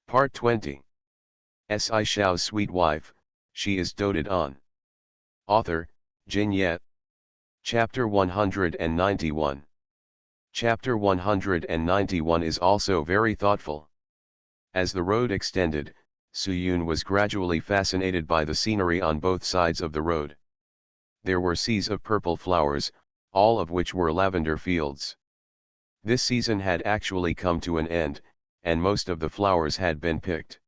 Part 20. Shao's sweet wife, she is doted on. Author, Jin Yet. Chapter 191. Chapter 191 is also very thoughtful. As the road extended, Suyun was gradually fascinated by the scenery on both sides of the road. There were seas of purple flowers, all of which were lavender fields. This season had actually come to an end, and most of the flowers had been picked.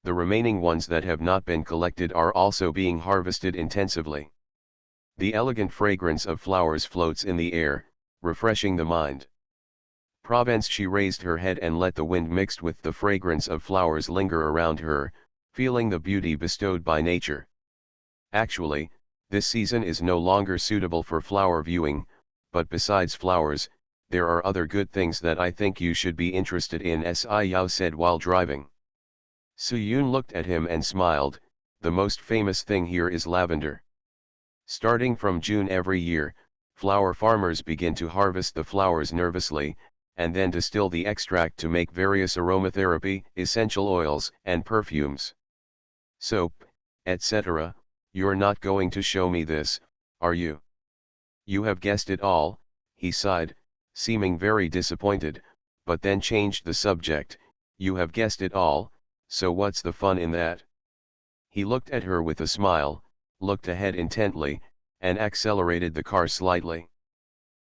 The remaining ones that have not been collected are also being harvested intensively. The elegant fragrance of flowers floats in the air, refreshing the mind. Provence. She raised her head and let the wind mixed with the fragrance of flowers linger around her, feeling the beauty bestowed by nature. Actually, this season is no longer suitable for flower viewing, but besides flowers, there are other good things that I think you should be interested in, Yao said while driving. Suyun looked at him and smiled. The most famous thing here is lavender. Starting from June every year, flower farmers begin to harvest the flowers nervously, and then distill the extract to make various aromatherapy, essential oils, and perfumes. Soap, etc. You're not going to show me this, are you? You have guessed it all, he sighed, seeming very disappointed, but then changed the subject. You have guessed it all, so what's the fun in that? He looked at her with a smile, looked ahead intently, and accelerated the car slightly.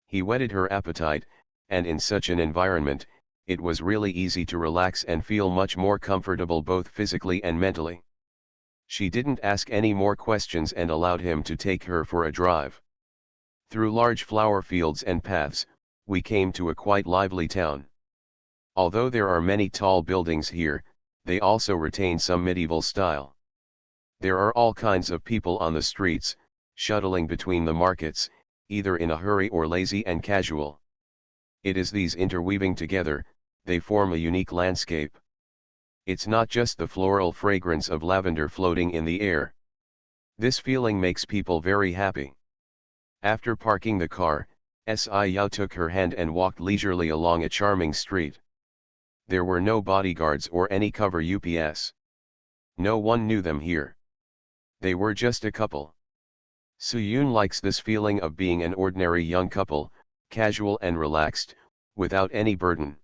He whetted her appetite, and in such an environment, it was really easy to relax and feel much more comfortable both physically and mentally. She didn't ask any more questions and allowed him to take her for a drive. Through large flower fields and paths, we came to a quite lively town. Although there are many tall buildings here, they also retain some medieval style. There are all kinds of people on the streets, shuttling between the markets, either in a hurry or lazy and casual. It is these interweaving together, they form a unique landscape. It's not just the floral fragrance of lavender floating in the air. This feeling makes people very happy. After parking the car, Yao took her hand and walked leisurely along a charming street. There were no bodyguards or any cover UPS. No one knew them here. They were just a couple. Suyun likes this feeling of being an ordinary young couple, casual and relaxed, without any burden.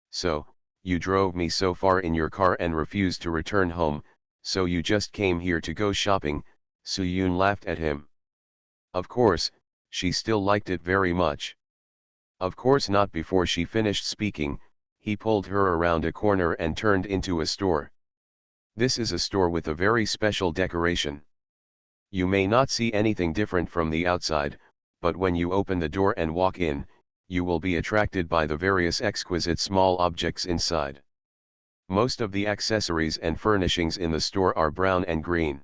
So, you drove me so far in your car and refused to return home, so you just came here to go shopping, Suyun laughed at him. Of course, she still liked it very much. Of course not. Before she finished speaking, he pulled her around a corner and turned into a store. This is a store with a very special decoration. You may not see anything different from the outside, but when you open the door and walk in, you will be attracted by the various exquisite small objects inside. Most of the accessories and furnishings in the store are brown and green.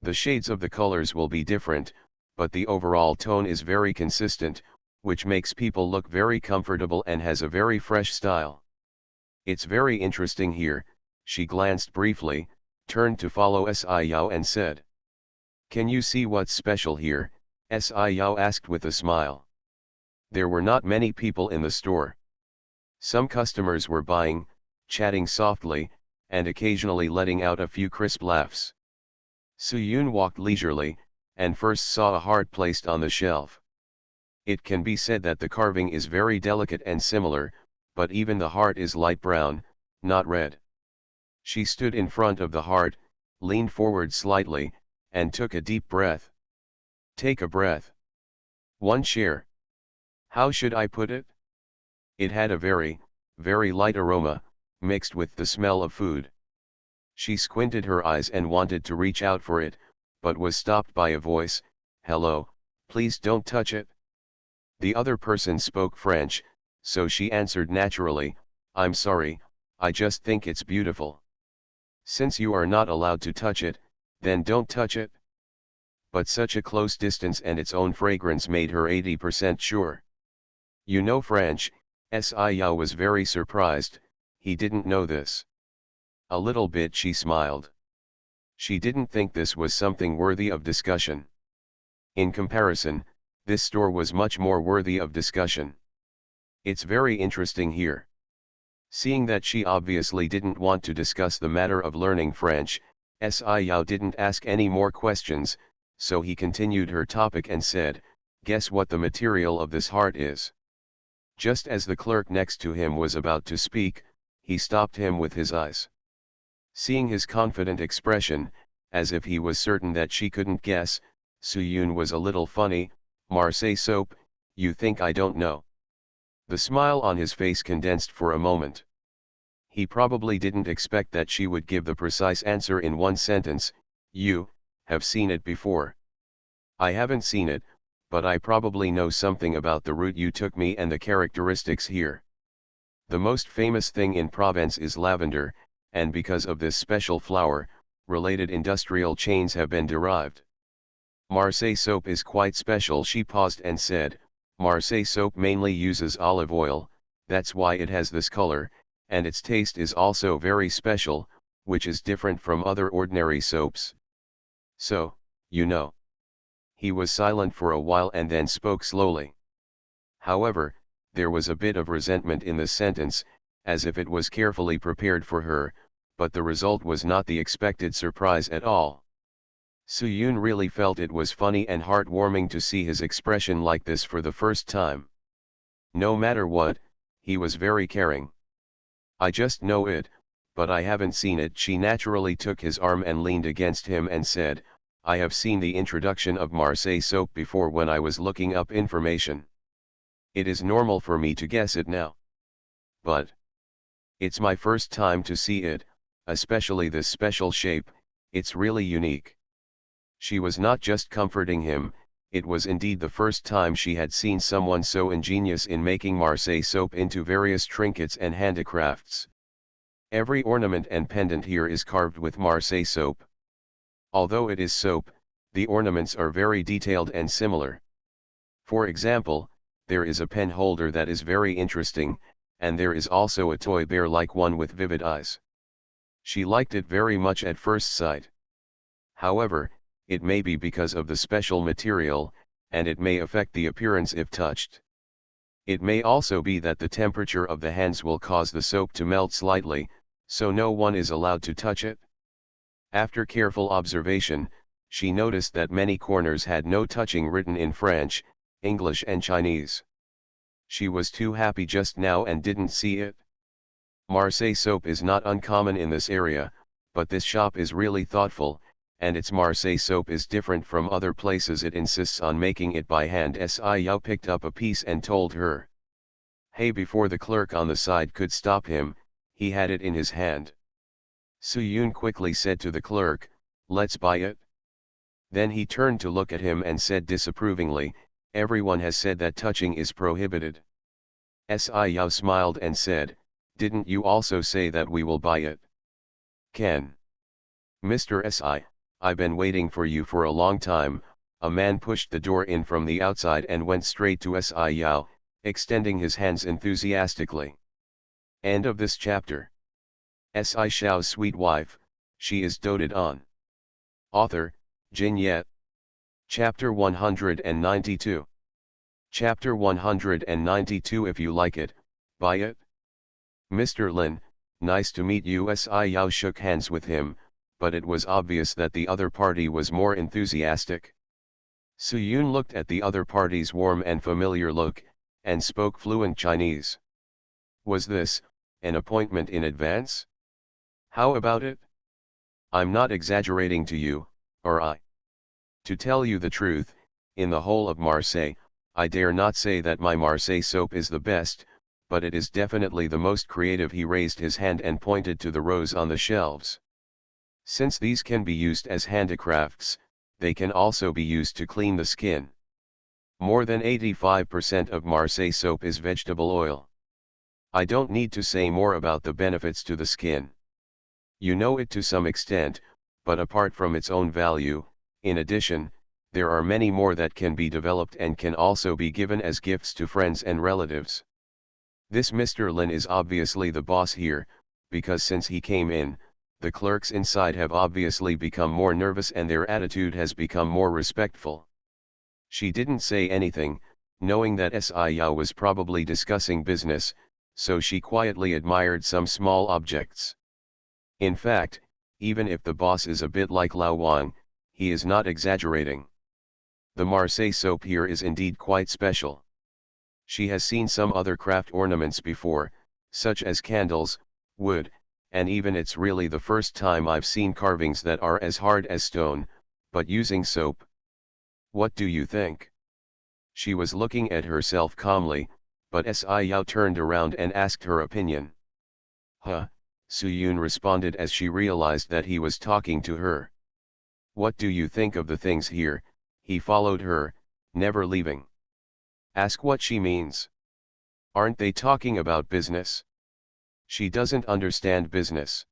The shades of the colors will be different, but the overall tone is very consistent, which makes people look very comfortable and has a very fresh style. It's very interesting here. She glanced briefly, turned to follow Yao and said. Can you see what's special here? Yao asked with a smile. There were not many people in the store. Some customers were buying, chatting softly, and occasionally letting out a few crisp laughs. Suyun walked leisurely, and first saw a heart placed on the shelf. It can be said that the carving is very delicate and similar, but even the heart is light brown, not red. She stood in front of the heart, leaned forward slightly, and took a deep breath. Take a breath. One share. How should I put it? It had a very, very light aroma, mixed with the smell of food. She squinted her eyes and wanted to reach out for it, but was stopped by a voice. Hello, please don't touch it. The other person spoke French, so she answered naturally, I'm sorry, I just think it's beautiful. Since you are not allowed to touch it, then don't touch it. But such a close distance and its own fragrance made her 80% sure. You know French? Yao was very surprised. He didn't know this. A little bit, she smiled. She didn't think this was something worthy of discussion. In comparison, this store was much more worthy of discussion. It's very interesting here. Seeing that she obviously didn't want to discuss the matter of learning French, Sci-Yao didn't ask any more questions, so he continued her topic and said, "Guess what the material of this heart is?" Just as the clerk next to him was about to speak, he stopped him with his eyes. Seeing his confident expression, as if he was certain that she couldn't guess, Suyun was a little funny. "Marseille soap, you think I don't know?" The smile on his face condensed for a moment. He probably didn't expect that she would give the precise answer in one sentence. "You have seen it before." "I haven't seen it, but I probably know something about the route you took me and the characteristics here. The most famous thing in Provence is lavender, and because of this special flower, related industrial chains have been derived. Marseille soap is quite special." She paused and said, "Marseille soap mainly uses olive oil, that's why it has this color, and its taste is also very special, which is different from other ordinary soaps. So, you know." He was silent for a while and then spoke slowly. However, there was a bit of resentment in the sentence, as if it was carefully prepared for her, but the result was not the expected surprise at all. Suyun really felt it was funny and heartwarming to see his expression like this for the first time. No matter what, he was very caring. "I just know it, but I haven't seen it." She naturally took his arm and leaned against him and said, "I have seen the introduction of Marseille soap before when I was looking up information. It is normal for me to guess it now. But it's my first time to see it, especially this special shape. It's really unique." She was not just comforting him, it was indeed the first time she had seen someone so ingenious in making Marseille soap into various trinkets and handicrafts. Every ornament and pendant here is carved with Marseille soap. Although it is soap, the ornaments are very detailed and similar. For example, there is a pen holder that is very interesting, and there is also a toy bear-like one with vivid eyes. She liked it very much at first sight. However, it may be because of the special material, and it may affect the appearance if touched. It may also be that the temperature of the hands will cause the soap to melt slightly, so no one is allowed to touch it. After careful observation, she noticed that many corners had "no touching" written in French, English and Chinese. She was too happy just now and didn't see it. Marseille soap is not uncommon in this area, but this shop is really thoughtful, and its Marseille soap is different from other places. It insists on making it by hand. Sci-Yao picked up a piece and told her. "Hey!" Before the clerk on the side could stop him, he had it in his hand. Suyun quickly said to the clerk, "Let's buy it." Then he turned to look at him and said disapprovingly, "Everyone has said that touching is prohibited." Sci-Yao smiled and said, "Didn't you also say that we will buy it?" "Can Mr. Si, I've been waiting for you for a long time." A man pushed the door in from the outside and went straight to Sci-Yao, extending his hands enthusiastically. End of this chapter. Shao's sweet wife, she is doted on. Author, Jin Yet. Chapter 192. Chapter 192. If you like it, buy it. "Mr. Lin, nice to meet you." Sci-Yao shook hands with him, but it was obvious that the other party was more enthusiastic. Suyun looked at the other party's warm and familiar look, and spoke fluent Chinese. Was this an appointment in advance? How about it? I'm not exaggerating to you, or I. To tell you the truth, in the whole of Marseille, I dare not say that my Marseille soap is the best, but it is definitely the most creative." He raised his hand and pointed to the rows on the shelves. "Since these can be used as handicrafts, they can also be used to clean the skin. More than 85% of Marseille soap is vegetable oil. I don't need to say more about the benefits to the skin. You know it to some extent, but apart from its own value, in addition, there are many more that can be developed and can also be given as gifts to friends and relatives. This Mr. Lin is obviously the boss here, because since he came in, the clerks inside have obviously become more nervous and their attitude has become more respectful." She didn't say anything, knowing that Sci-Yao was probably discussing business, so she quietly admired some small objects. In fact, even if the boss is a bit like Lao Wang, he is not exaggerating. The Marseille soap here is indeed quite special. She has seen some other craft ornaments before, such as candles, wood, and even it's really the first time I've seen carvings that are as hard as stone, but using soap. What do you think? She was looking at herself calmly, but Sai Yao turned around and asked her opinion. Huh, Suyun responded as she realized that he was talking to her. What do you think of the things here? He followed her, never leaving. Ask what she means. Aren't they talking about business? She doesn't understand business.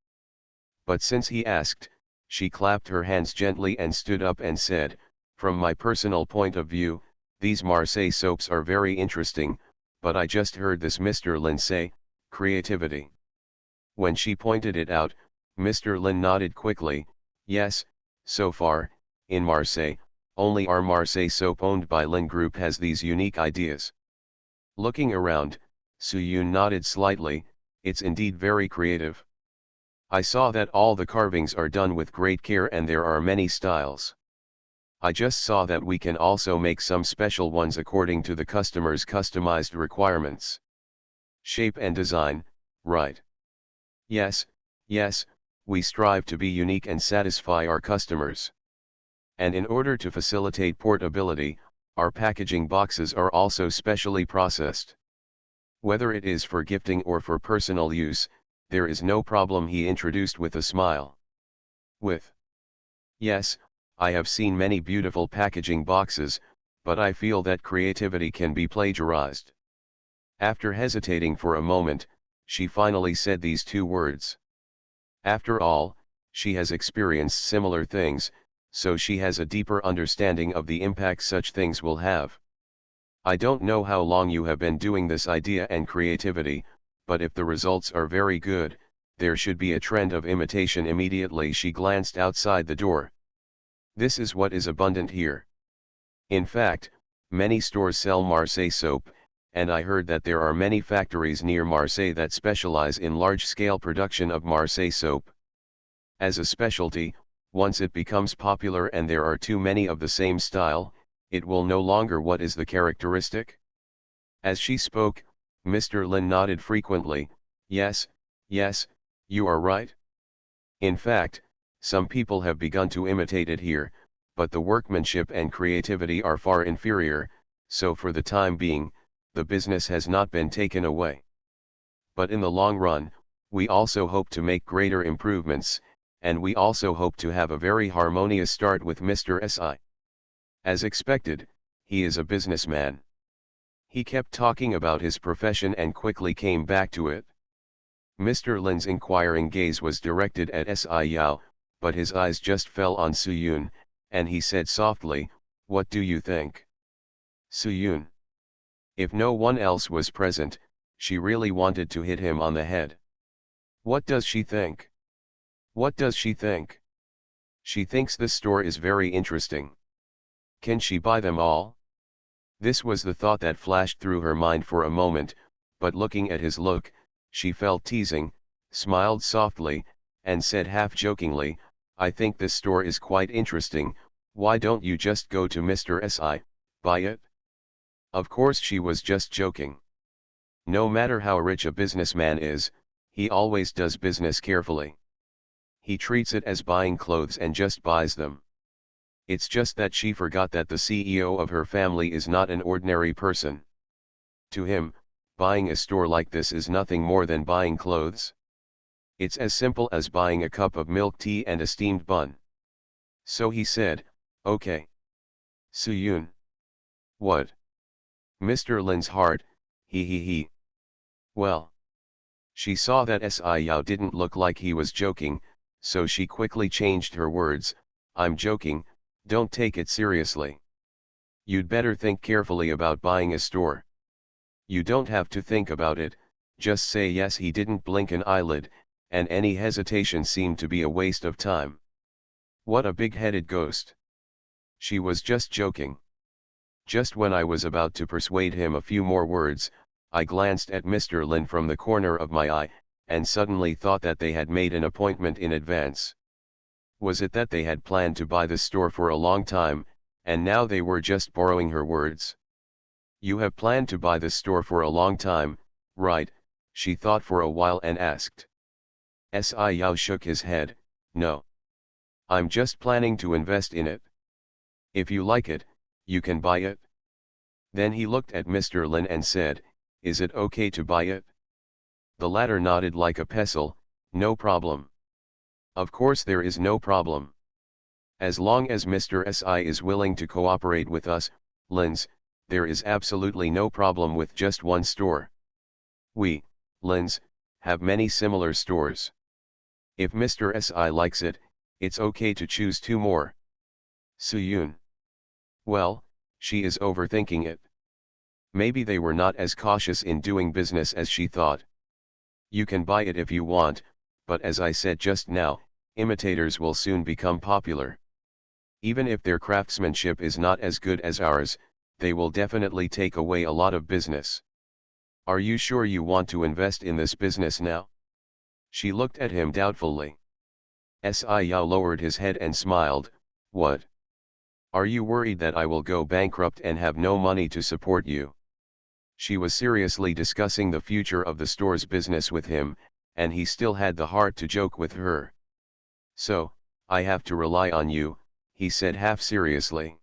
But since he asked, she clapped her hands gently and stood up and said, from my personal point of view, these Marseille soaps are very interesting, but I just heard this Mr. Lin say, creativity. When she pointed it out, Mr. Lin nodded quickly, yes, so far, in Marseille, only our Marseille soap owned by Lin Group has these unique ideas. Looking around, Suyun nodded slightly, it's indeed very creative. I saw that all the carvings are done with great care and there are many styles. I just saw that we can also make some special ones according to the customer's customized requirements. Shape and design, right? Yes, yes, we strive to be unique and satisfy our customers. And in order to facilitate portability, our packaging boxes are also specially processed. Whether it is for gifting or for personal use, there is no problem, he introduced with a smile. Yes, I have seen many beautiful packaging boxes, but I feel that creativity can be plagiarized. After hesitating for a moment, she finally said these two words. After all, she has experienced similar things, so she has a deeper understanding of the impact such things will have. I don't know how long you have been doing this idea and creativity, but if the results are very good, there should be a trend of imitation immediately. She glanced outside the door. This is what is abundant here. In fact, many stores sell Marseille soap, and I heard that there are many factories near Marseille that specialize in large-scale production of Marseille soap. As a specialty, once it becomes popular and there are too many of the same style, it will no longer. What is the characteristic? As she spoke, Mr. Lin nodded frequently, yes, yes, you are right. In fact, some people have begun to imitate it here, but the workmanship and creativity are far inferior, so for the time being, the business has not been taken away. But in the long run, we also hope to make greater improvements, and we also hope to have a very harmonious start with Mr. Si. As expected, he is a businessman. He kept talking about his profession and quickly came back to it. Mr. Lin's inquiring gaze was directed at Si Yao, but his eyes just fell on Suyun, and he said softly, what do you think? Suyun. If no one else was present, she really wanted to hit him on the head. What does she think? What does she think? She thinks this store is very interesting. Can she buy them all? This was the thought that flashed through her mind for a moment, but looking at his look, she felt teasing, smiled softly, and said half-jokingly, I think this store is quite interesting, why don't you just go to Mr. Si, buy it? Of course she was just joking. No matter how rich a businessman is, he always does business carefully. He treats it as buying clothes and just buys them. It's just that she forgot that the CEO of her family is not an ordinary person. To him, buying a store like this is nothing more than buying clothes. It's as simple as buying a cup of milk tea and a steamed bun. So he said, okay. Suyun. What? Mr. Lin's heart, he. Well. She saw that Si Yao didn't look like he was joking, so she quickly changed her words, I'm joking, don't take it seriously. You'd better think carefully about buying a store. You don't have to think about it, just say yes. He didn't blink an eyelid, and any hesitation seemed to be a waste of time. What a big-headed ghost. She was just joking. Just when I was about to persuade him a few more words, I glanced at Mr. Lin from the corner of my eye, and suddenly thought that they had made an appointment in advance. Was it that they had planned to buy the store for a long time, and now they were just borrowing her words? You have planned to buy the store for a long time, right? She thought for a while and asked. Sci-Yao shook his head. No. I'm just planning to invest in it. If you like it, you can buy it. Then he looked at Mr. Lin and said, is it okay to buy it? The latter nodded like a pestle, no problem. Of course there is no problem. As long as Mr. Si is willing to cooperate with us, Lins, there is absolutely no problem with just one store. We, Lins, have many similar stores. If Mr. Si likes it, it's okay to choose 2 more. Suyun. Well, she is overthinking it. Maybe they were not as cautious in doing business as she thought. You can buy it if you want, but as I said just now, imitators will soon become popular. Even if their craftsmanship is not as good as ours, they will definitely take away a lot of business. Are you sure you want to invest in this business now? She looked at him doubtfully. Sci-Yao lowered his head and smiled. What? Are you worried that I will go bankrupt and have no money to support you? She was seriously discussing the future of the store's business with him, and he still had the heart to joke with her. So, I have to rely on you, he said half seriously.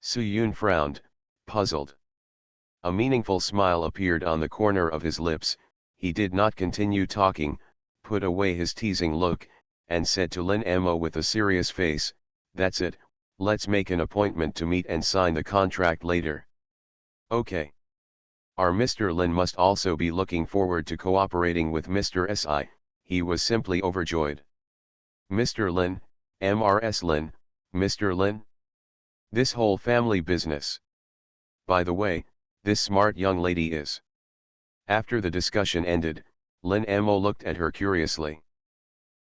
Suyun frowned, puzzled. A meaningful smile appeared on the corner of his lips. He did not continue talking, put away his teasing look, and said to Lin Mo with a serious face, that's it, let's make an appointment to meet and sign the contract later. Okay. Our Mr. Lin must also be looking forward to cooperating with Mr. Si, he was simply overjoyed. Mr. Lin, MRS Lin, Mr. Lin? This whole family business. By the way, this smart young lady is. After the discussion ended, Lin Mo looked at her curiously.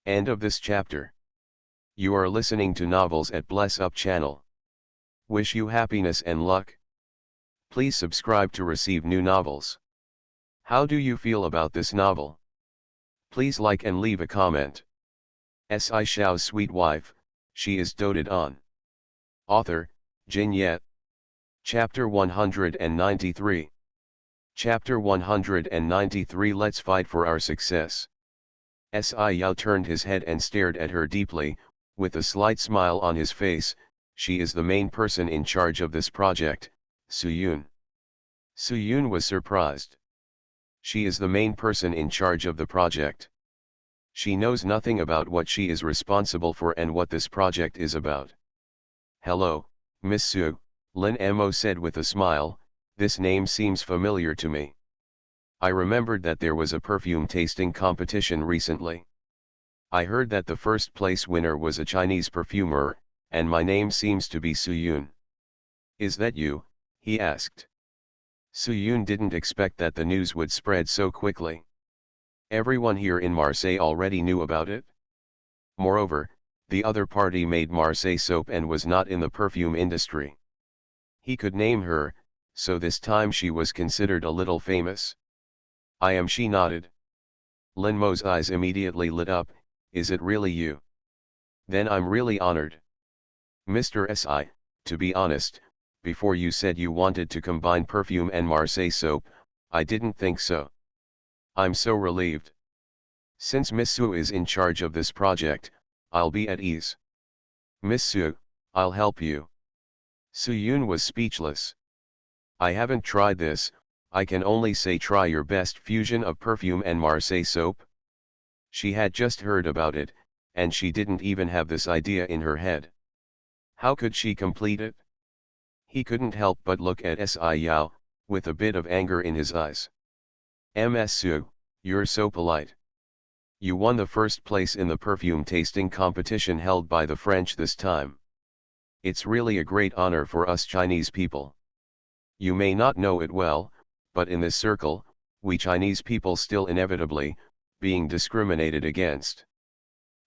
End of this chapter. You are listening to Novels at Bless Up channel. Wish you happiness and luck. Please subscribe to receive new novels. How do you feel about this novel? Please like and leave a comment. Si Shao's sweet wife, she is doted on. Author, Jin Yet. Chapter 193. Chapter 193. Let's fight for our success. Sci-Yao turned his head and stared at her deeply, with a slight smile on his face. She is the main person in charge of this project, Suyun. Suyun was surprised. She is the main person in charge of the project. She knows nothing about what she is responsible for and what this project is about. Hello, Miss Su, Lin Mo said with a smile, this name seems familiar to me. I remembered that there was a perfume tasting competition recently. I heard that the first place winner was a Chinese perfumer, and my name seems to be Suyun. Is that you? He asked. Suyun didn't expect that the news would spread so quickly. Everyone here in Marseille already knew about it. Moreover, the other party made Marseille soap and was not in the perfume industry. He could name her, so this time she was considered a little famous. I am, she nodded. Lin Mo's eyes immediately lit up. Is it really you? Then I'm really honored. Mr. Si, to be honest, before you said you wanted to combine perfume and Marseille soap, I didn't think so. I'm so relieved. Since Miss Su is in charge of this project, I'll be at ease. Miss Su, I'll help you. Suyun was speechless. I haven't tried this, I can only say try your best fusion of perfume and Marseille soap. She had just heard about it, and she didn't even have this idea in her head. How could she complete it? He couldn't help but look at Sci-Yao, with a bit of anger in his eyes. Ms. Su, you're so polite. You won the first place in the perfume tasting competition held by the French this time. It's really a great honor for us Chinese people. You may not know it well, but in this circle, we Chinese people still inevitably, being discriminated against.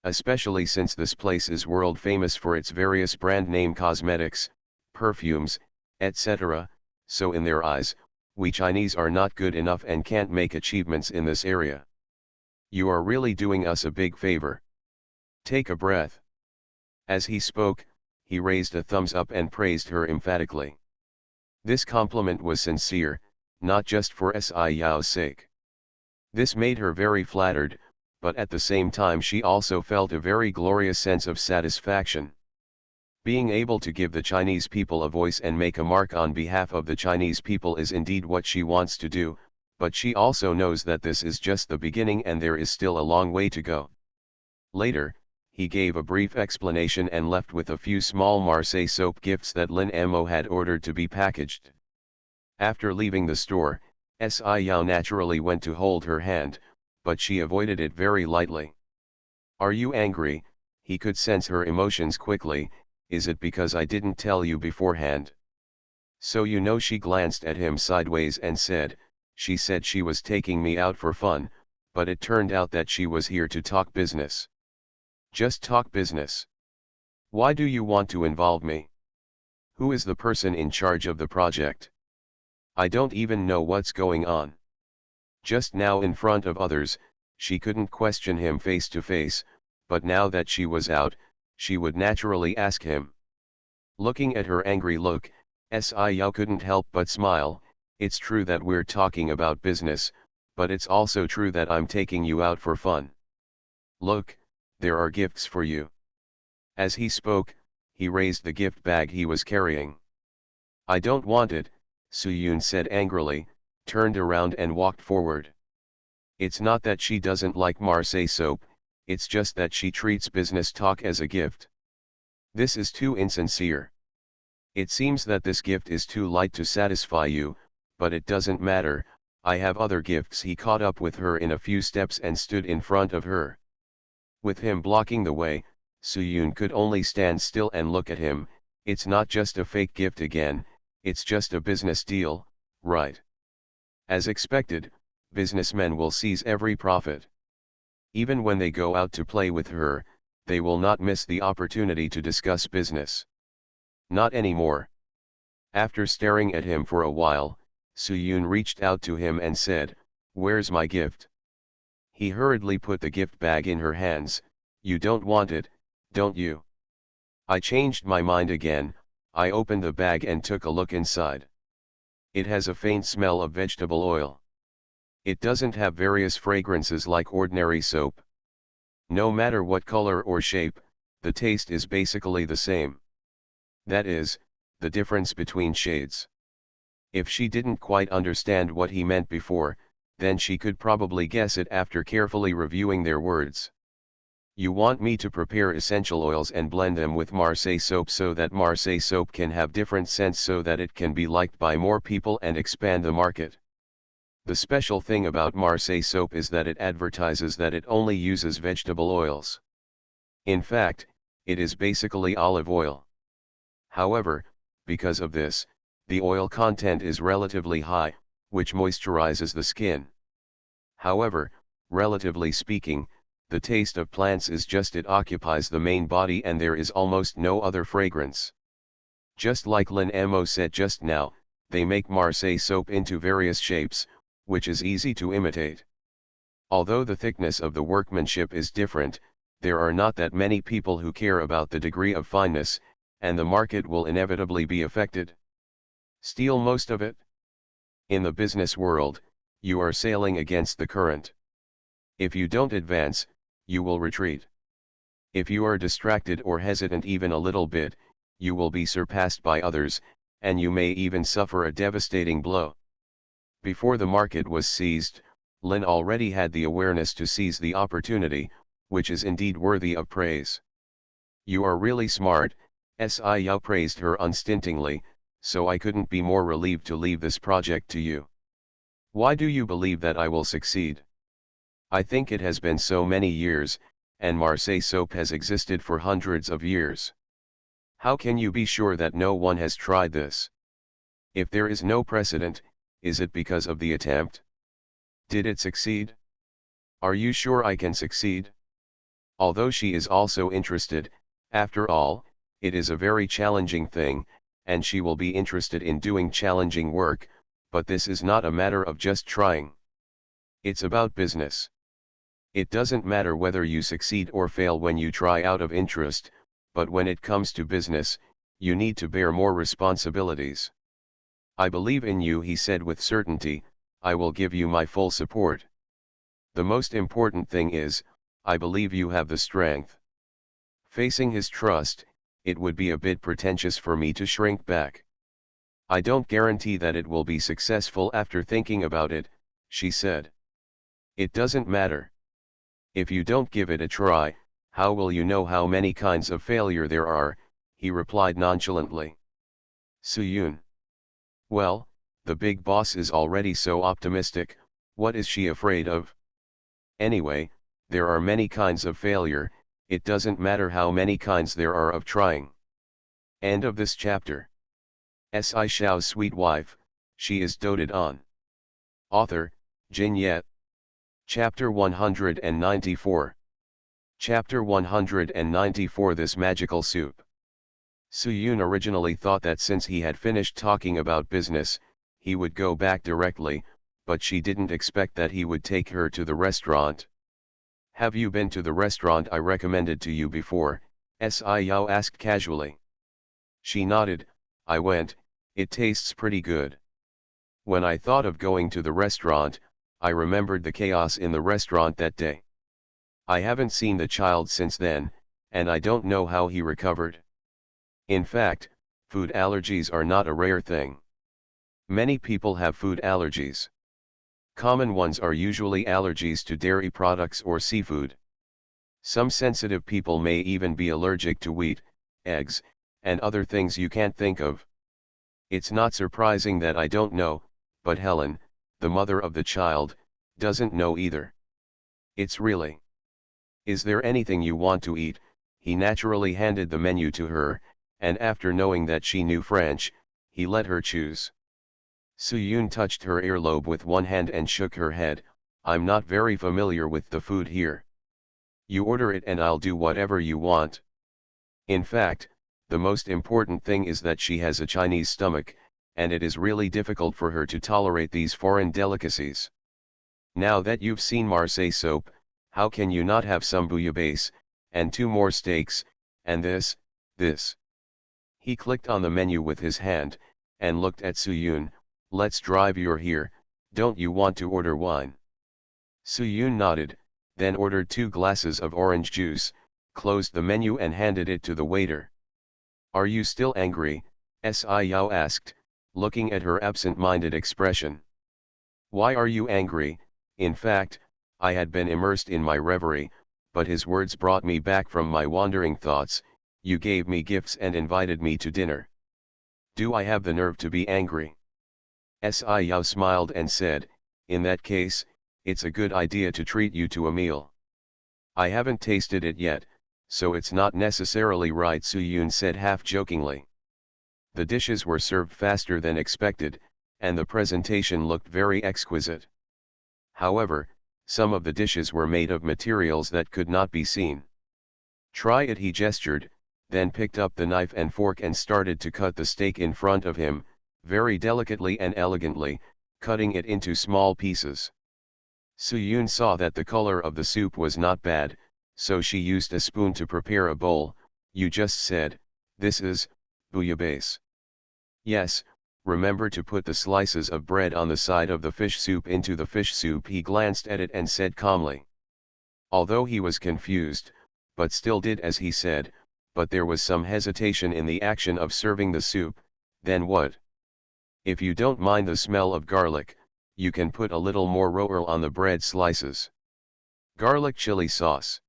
Especially since this place is world famous for its various brand name cosmetics, perfumes, etc., so in their eyes, We Chinese are not good enough and can't make achievements in this area. You are really doing us a big favor. Take a breath." As he spoke, he raised a thumbs up and praised her emphatically. This compliment was sincere, not just for Si Yao's sake. This made her very flattered, but at the same time she also felt a very glorious sense of satisfaction. Being able to give the Chinese people a voice and make a mark on behalf of the Chinese people is indeed what she wants to do, but she also knows that this is just the beginning and there is still a long way to go. Later, he gave a brief explanation and left with a few small Marseille soap gifts that Lin Mo had ordered to be packaged. After leaving the store, Si Yao naturally went to hold her hand, but she avoided it very lightly. "Are you angry?" He could sense her emotions quickly. "Is it because I didn't tell you beforehand?" "So you know." She glanced at him sideways and said, "She said she was taking me out for fun, but it turned out that she was here to talk business." "Just talk business? Why do you want to involve me? Who is the person in charge of the project? I don't even know what's going on." Just now in front of others, she couldn't question him face to face, but now that she was out, she would naturally ask him. Looking at her angry look, Si Yao couldn't help but smile. "It's true that we're talking about business, but it's also true that I'm taking you out for fun. Look, there are gifts for you." As he spoke, he raised the gift bag he was carrying. "I don't want it," Suyun said angrily, turned around and walked forward. It's not that she doesn't like Marseille soap, it's just that she treats business talk as a gift. This is too insincere. It seems that this gift is too light to satisfy you, but it doesn't matter, I have other gifts. He caught up with her in a few steps and stood in front of her. With him blocking the way, Suyun could only stand still and look at him. It's not just a fake gift again, it's just a business deal, right? As expected, businessmen will seize every profit. Even when they go out to play with her, they will not miss the opportunity to discuss business. Not anymore. After staring at him for a while, Suyun reached out to him and said, "Where's my gift?" He hurriedly put the gift bag in her hands. "You don't want it, don't you?" "I changed my mind again." I opened the bag and took a look inside. It has a faint smell of vegetable oil. It doesn't have various fragrances like ordinary soap. No matter what color or shape, the taste is basically the same. That is, the difference between shades. If she didn't quite understand what he meant before, then she could probably guess it after carefully reviewing their words. "You want me to prepare essential oils and blend them with Marseille soap so that Marseille soap can have different scents so that it can be liked by more people and expand the market. The special thing about Marseille soap is that it advertises that it only uses vegetable oils. In fact, it is basically olive oil. However, because of this, the oil content is relatively high, which moisturizes the skin. However, relatively speaking, the taste of plants is just it occupies the main body and there is almost no other fragrance. Just like Lin Mo said just now, they make Marseille soap into various shapes, which is easy to imitate. Although the thickness of the workmanship is different, there are not that many people who care about the degree of fineness, and the market will inevitably be affected. Steal most of it? In the business world, you are sailing against the current. If you don't advance, you will retreat. If you are distracted or hesitant even a little bit, you will be surpassed by others, and you may even suffer a devastating blow. Before the market was seized, Lin already had the awareness to seize the opportunity, which is indeed worthy of praise. "You are really smart," Si Yao praised her unstintingly, "so I couldn't be more relieved to leave this project to you. Why do you believe that I will succeed? I think it has been so many years, and Marseille soap has existed for hundreds of years. How can you be sure that no one has tried this? If there is no precedent, is it because of the attempt? Did it succeed? Are you sure I can succeed?" Although she is also interested, after all, it is a very challenging thing, and she will be interested in doing challenging work, but this is not a matter of just trying. It's about business. It doesn't matter whether you succeed or fail when you try out of interest, but when it comes to business, you need to bear more responsibilities. I believe in you, he said with certainty. I will give you my full support. The most important thing is, I believe you have the strength. Facing his trust, it would be a bit pretentious for me to shrink back. I don't guarantee that it will be successful after thinking about it, she said. It doesn't matter. If you don't give it a try, how will you know how many kinds of failure there are, he replied nonchalantly. Soo-yoon. Well, the big boss is already so optimistic, what is she afraid of? Anyway, there are many kinds of failure, it doesn't matter how many kinds there are of trying. End of this chapter. Shao's sweet wife, she is doted on. Author, Jin Yet. Chapter 194. Chapter 194. This magical soup. Soo-yoon originally thought that since he had finished talking about business, he would go back directly, but she didn't expect that he would take her to the restaurant. Have you been to the restaurant I recommended to you before? Yao asked casually. She nodded. I went, it tastes pretty good. When I thought of going to the restaurant, I remembered the chaos in the restaurant that day. I haven't seen the child since then, and I don't know how he recovered. In fact, food allergies are not a rare thing. Many people have food allergies. Common ones are usually allergies to dairy products or seafood. Some sensitive people may even be allergic to wheat, eggs, and other things you can't think of. It's not surprising that I don't know, but Helen, the mother of the child, doesn't know either. It's really. Is there anything you want to eat? He naturally handed the menu to her, and after knowing that she knew French, he let her choose. Soo-yoon touched her earlobe with one hand and shook her head. I'm not very familiar with the food here. You order it and I'll do whatever you want. In fact, the most important thing is that she has a Chinese stomach, and it is really difficult for her to tolerate these foreign delicacies. Now that you've seen Marseille soap, how can you not have some bouillabaisse, and 2 more steaks, and this. He clicked on the menu with his hand, and looked at Soo-yoon. Let's drive, you're here, don't you want to order wine? Soo-yoon nodded, then ordered 2 glasses of orange juice, closed the menu and handed it to the waiter. Are you still angry? Yao asked, looking at her absent-minded expression. Why are you angry? In fact, I had been immersed in my reverie, but his words brought me back from my wandering thoughts. You gave me gifts and invited me to dinner. Do I have the nerve to be angry? Yao smiled and said, in that case, it's a good idea to treat you to a meal. I haven't tasted it yet, so it's not necessarily right, Soo-yoon said half-jokingly. The dishes were served faster than expected, and the presentation looked very exquisite. However, some of the dishes were made of materials that could not be seen. Try it, he gestured, then picked up the knife and fork and started to cut the steak in front of him, very delicately and elegantly, cutting it into small pieces. Soo-yoon saw that the color of the soup was not bad, so she used a spoon to prepare a bowl. You just said, this is bouillabaisse. Yes, remember to put the slices of bread on the side of the fish soup into the fish soup. He glanced at it and said calmly. Although he was confused, but still did as he said, but there was some hesitation in the action of serving the soup. Then what? If you don't mind the smell of garlic, you can put a little more roll on the bread slices. Garlic chili sauce.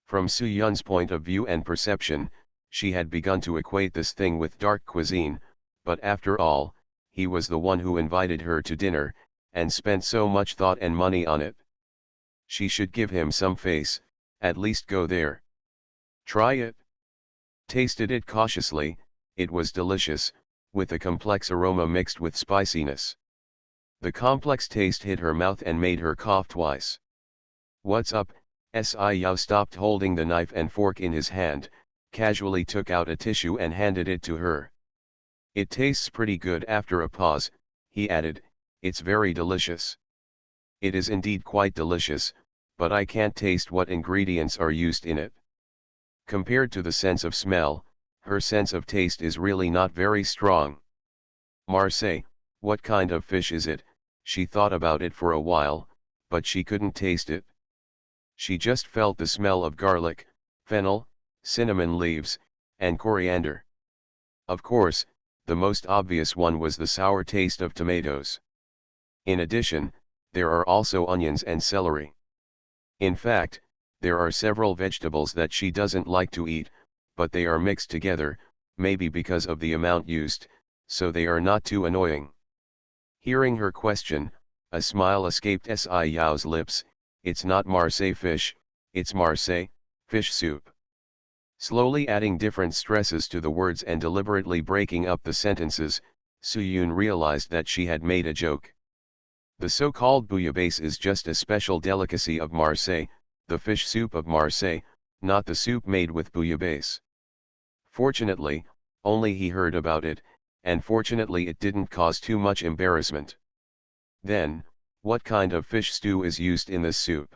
From Soo-yoon's point of view and perception, she had begun to equate this thing with dark cuisine, but after all, he was the one who invited her to dinner, and spent so much thought and money on it. She should give him some face, at least go there. Try it. Tasted it cautiously. It was delicious, with a complex aroma mixed with spiciness. The complex taste hit her mouth and made her cough twice. What's up? Yao stopped holding the knife and fork in his hand, casually took out a tissue and handed it to her. It tastes pretty good. After a pause, he added, "it's very delicious." It is indeed quite delicious, but I can't taste what ingredients are used in it. Compared to the sense of smell, her sense of taste is really not very strong. Marseille, what kind of fish is it? She thought about it for a while, but she couldn't taste it. She just felt the smell of garlic, fennel, cinnamon leaves, and coriander. Of course, the most obvious one was the sour taste of tomatoes. In addition, there are also onions and celery. In fact, there are several vegetables that she doesn't like to eat, but they are mixed together, maybe because of the amount used, so they are not too annoying. Hearing her question, a smile escaped Si Yao's lips. "It's not Marseille fish, it's Marseille fish soup." Slowly adding different stresses to the words and deliberately breaking up the sentences, Suyun realized that she had made a joke. The so-called bouillabaisse is just a special delicacy of Marseille, the fish soup of Marseille, not the soup made with bouillabaisse. Fortunately, only he heard about it, and fortunately it didn't cause too much embarrassment. Then, what kind of fish stew is used in this soup?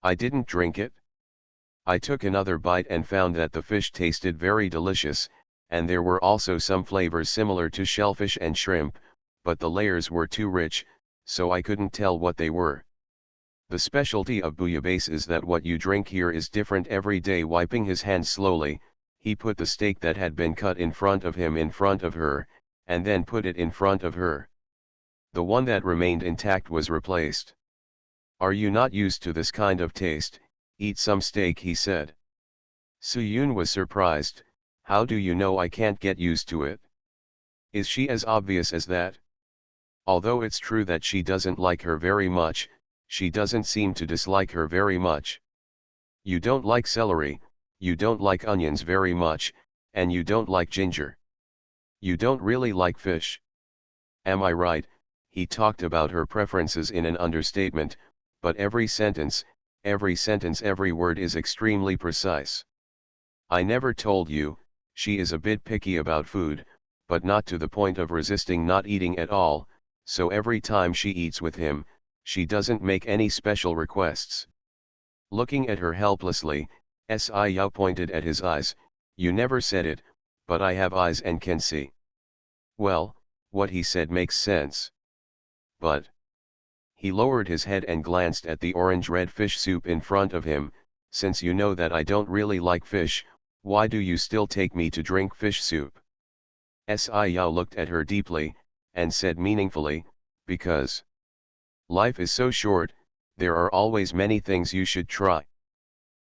I didn't drink it. I took another bite and found that the fish tasted very delicious, and there were also some flavors similar to shellfish and shrimp, but the layers were too rich, so I couldn't tell what they were. The specialty of bouillabaisse is that what you drink here is different every day. Wiping his hands slowly, he put the steak that had been cut in front of him in front of her, and then put it in front of her. The one that remained intact was replaced. "Are you not used to this kind of taste? Eat some steak," he said. Suyun was surprised. "How do you know I can't get used to it? Is she as obvious as that?" Although it's true that she doesn't like her very much, she doesn't seem to dislike her very much. "You don't like celery, you don't like onions very much, and you don't like ginger. You don't really like fish. Am I right?" He talked about her preferences in an understatement, but every sentence, every word is extremely precise. "I never told you." She is a bit picky about food, but not to the point of resisting not eating at all, so every time she eats with him, she doesn't make any special requests. Looking at her helplessly, Si Yao pointed at his eyes. "You never said it, but I have eyes and can see." Well, what he said makes sense. But he lowered his head and glanced at the orange-red fish soup in front of him. "Since you know that I don't really like fish, why do you still take me to drink fish soup?" Si Yao looked at her deeply, and said meaningfully, "Because life is so short, there are always many things you should try."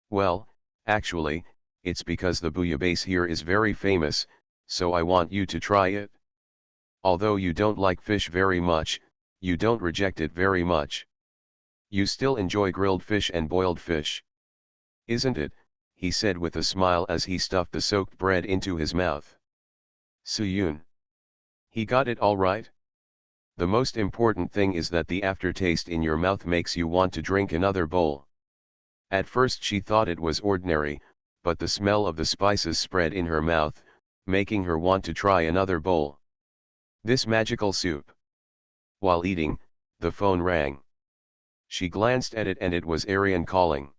"Well, actually, it's because the bouillabaisse here is very famous, so I want you to try it. Although you don't like fish very much, you don't reject it very much. You still enjoy grilled fish and boiled fish. Isn't it?" he said with a smile as he stuffed the soaked bread into his mouth. Suyun. He got it all right? The most important thing is that the aftertaste in your mouth makes you want to drink another bowl. At first she thought it was ordinary, but the smell of the spices spread in her mouth, making her want to try another bowl. This magical soup. While eating, the phone rang. She glanced at it and it was Arian calling.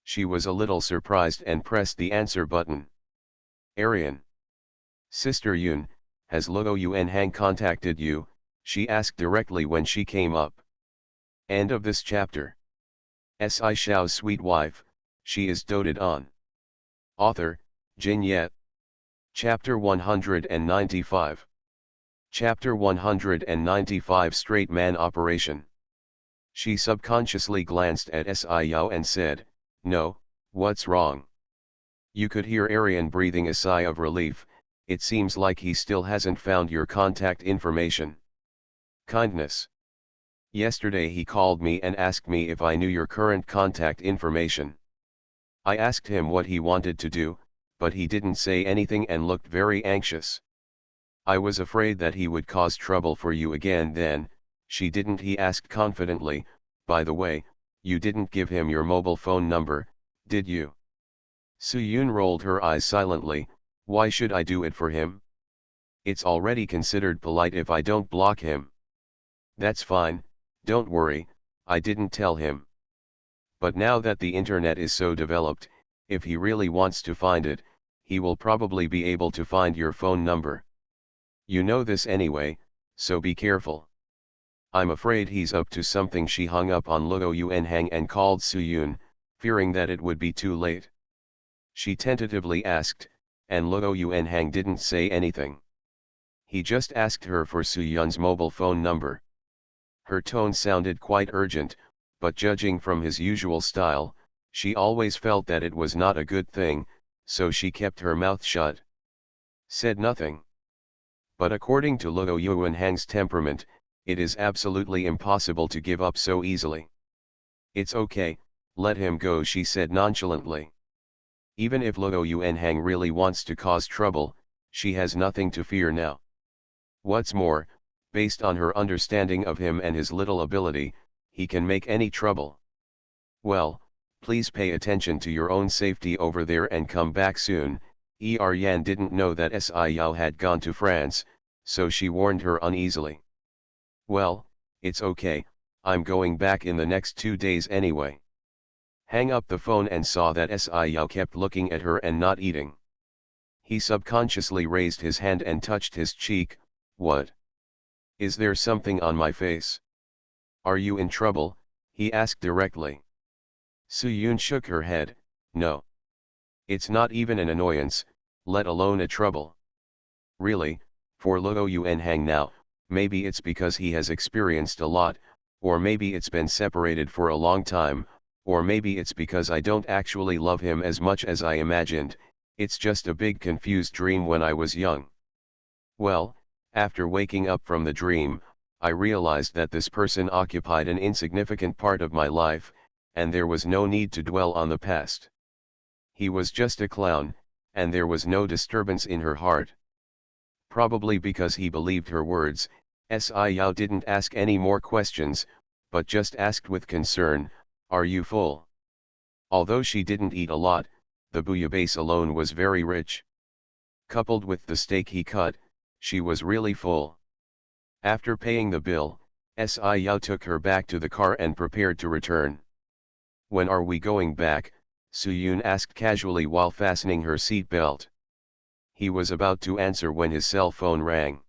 She was a little surprised and pressed the answer button. "Arian. Sister Yun, has Luo Yuan Hang contacted you?" she asked directly when she came up. End of this chapter. Si Shao's sweet wife, she is doted on. Author, Jin Yet. Chapter 195. Chapter 195 Straight Man Operation. She subconsciously glanced at Si Yao and said, "No, what's wrong?" You could hear Arian breathing a sigh of relief. "It seems like he still hasn't found your contact information." Kindness. Yesterday he called me and asked me if I knew your current contact information. I asked him what he wanted to do, but he didn't say anything and looked very anxious. I was afraid that he would cause trouble for you again then." She didn't. He asked confidently, "By the way, you didn't give him your mobile phone number, did you?" Suyun rolled her eyes silently. "Why should I do it for him? It's already considered polite if I don't block him." That's fine, don't worry, I didn't tell him. But now that the internet is so developed, if he really wants to find it, he will probably be able to find your phone number. You know this anyway, so be careful. I'm afraid he's up to something. She hung up on Luo Yuanhang and called Suyun, fearing that it would be too late. She tentatively asked, and Luo Yuanhang didn't say anything. He just asked her for Suyun's mobile phone number. Her tone sounded quite urgent, but judging from his usual style, she always felt that it was not a good thing, so she kept her mouth shut. Said nothing. But according to Luo Yuanhang's temperament, it is absolutely impossible to give up so easily. It's okay, let him go, she said nonchalantly. Even if Luo Yuanhang really wants to cause trouble, she has nothing to fear now. What's more, based on her understanding of him and his little ability, he can make any trouble. Well, please pay attention to your own safety over there and come back soon. Yan didn't know that Xiao had gone to France, so she warned her uneasily. Well, it's okay, I'm going back in the next 2 days anyway. Hang up the phone and saw that Xiao kept looking at her and not eating. He subconsciously raised his hand and touched his cheek. What? Is there something on my face? Are you in trouble? He asked directly. Suyun shook her head. No. It's not even an annoyance, let alone a trouble. Really, for Luo Yuanhang now, maybe it's because he has experienced a lot, or maybe it's been separated for a long time, or maybe it's because I don't actually love him as much as I imagined. It's just a big confused dream when I was young. Well, after waking up from the dream, I realized that this person occupied an insignificant part of my life, and there was no need to dwell on the past. He was just a clown, and there was no disturbance in her heart. Probably because he believed her words, Xiao didn't ask any more questions, but just asked with concern, "Are you full?" Although she didn't eat a lot, the bouillabaisse alone was very rich. Coupled with the steak he cut, she was really full. After paying the bill, Xiao took her back to the car and prepared to return. When are we going back? Suyun asked casually while fastening her seat belt. He was about to answer when his cell phone rang.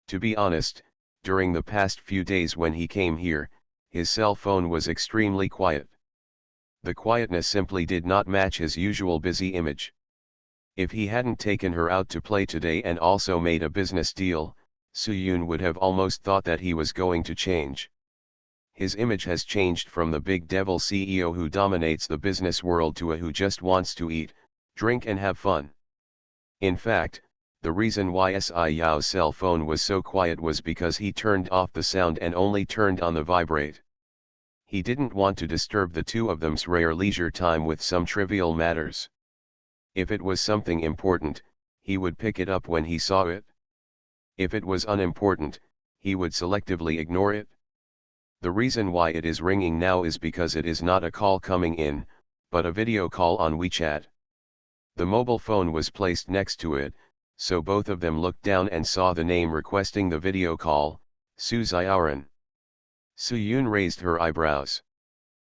To be honest, during the past few days when he came here, his cell phone was extremely quiet. The quietness simply did not match his usual busy image. If he hadn't taken her out to play today and also made a business deal, Suyun would have almost thought that he was going to change. His image has changed from the big devil CEO who dominates the business world to a who just wants to eat, drink and have fun. In fact, the reason why Xiao's cell phone was so quiet was because he turned off the sound and only turned on the vibrate. He didn't want to disturb the two of them's rare leisure time with some trivial matters. If it was something important, he would pick it up when he saw it. If it was unimportant, he would selectively ignore it. The reason why it is ringing now is because it is not a call coming in, but a video call on WeChat. The mobile phone was placed next to it, so both of them looked down and saw the name requesting the video call, Su Xiaoran. Suyun raised her eyebrows.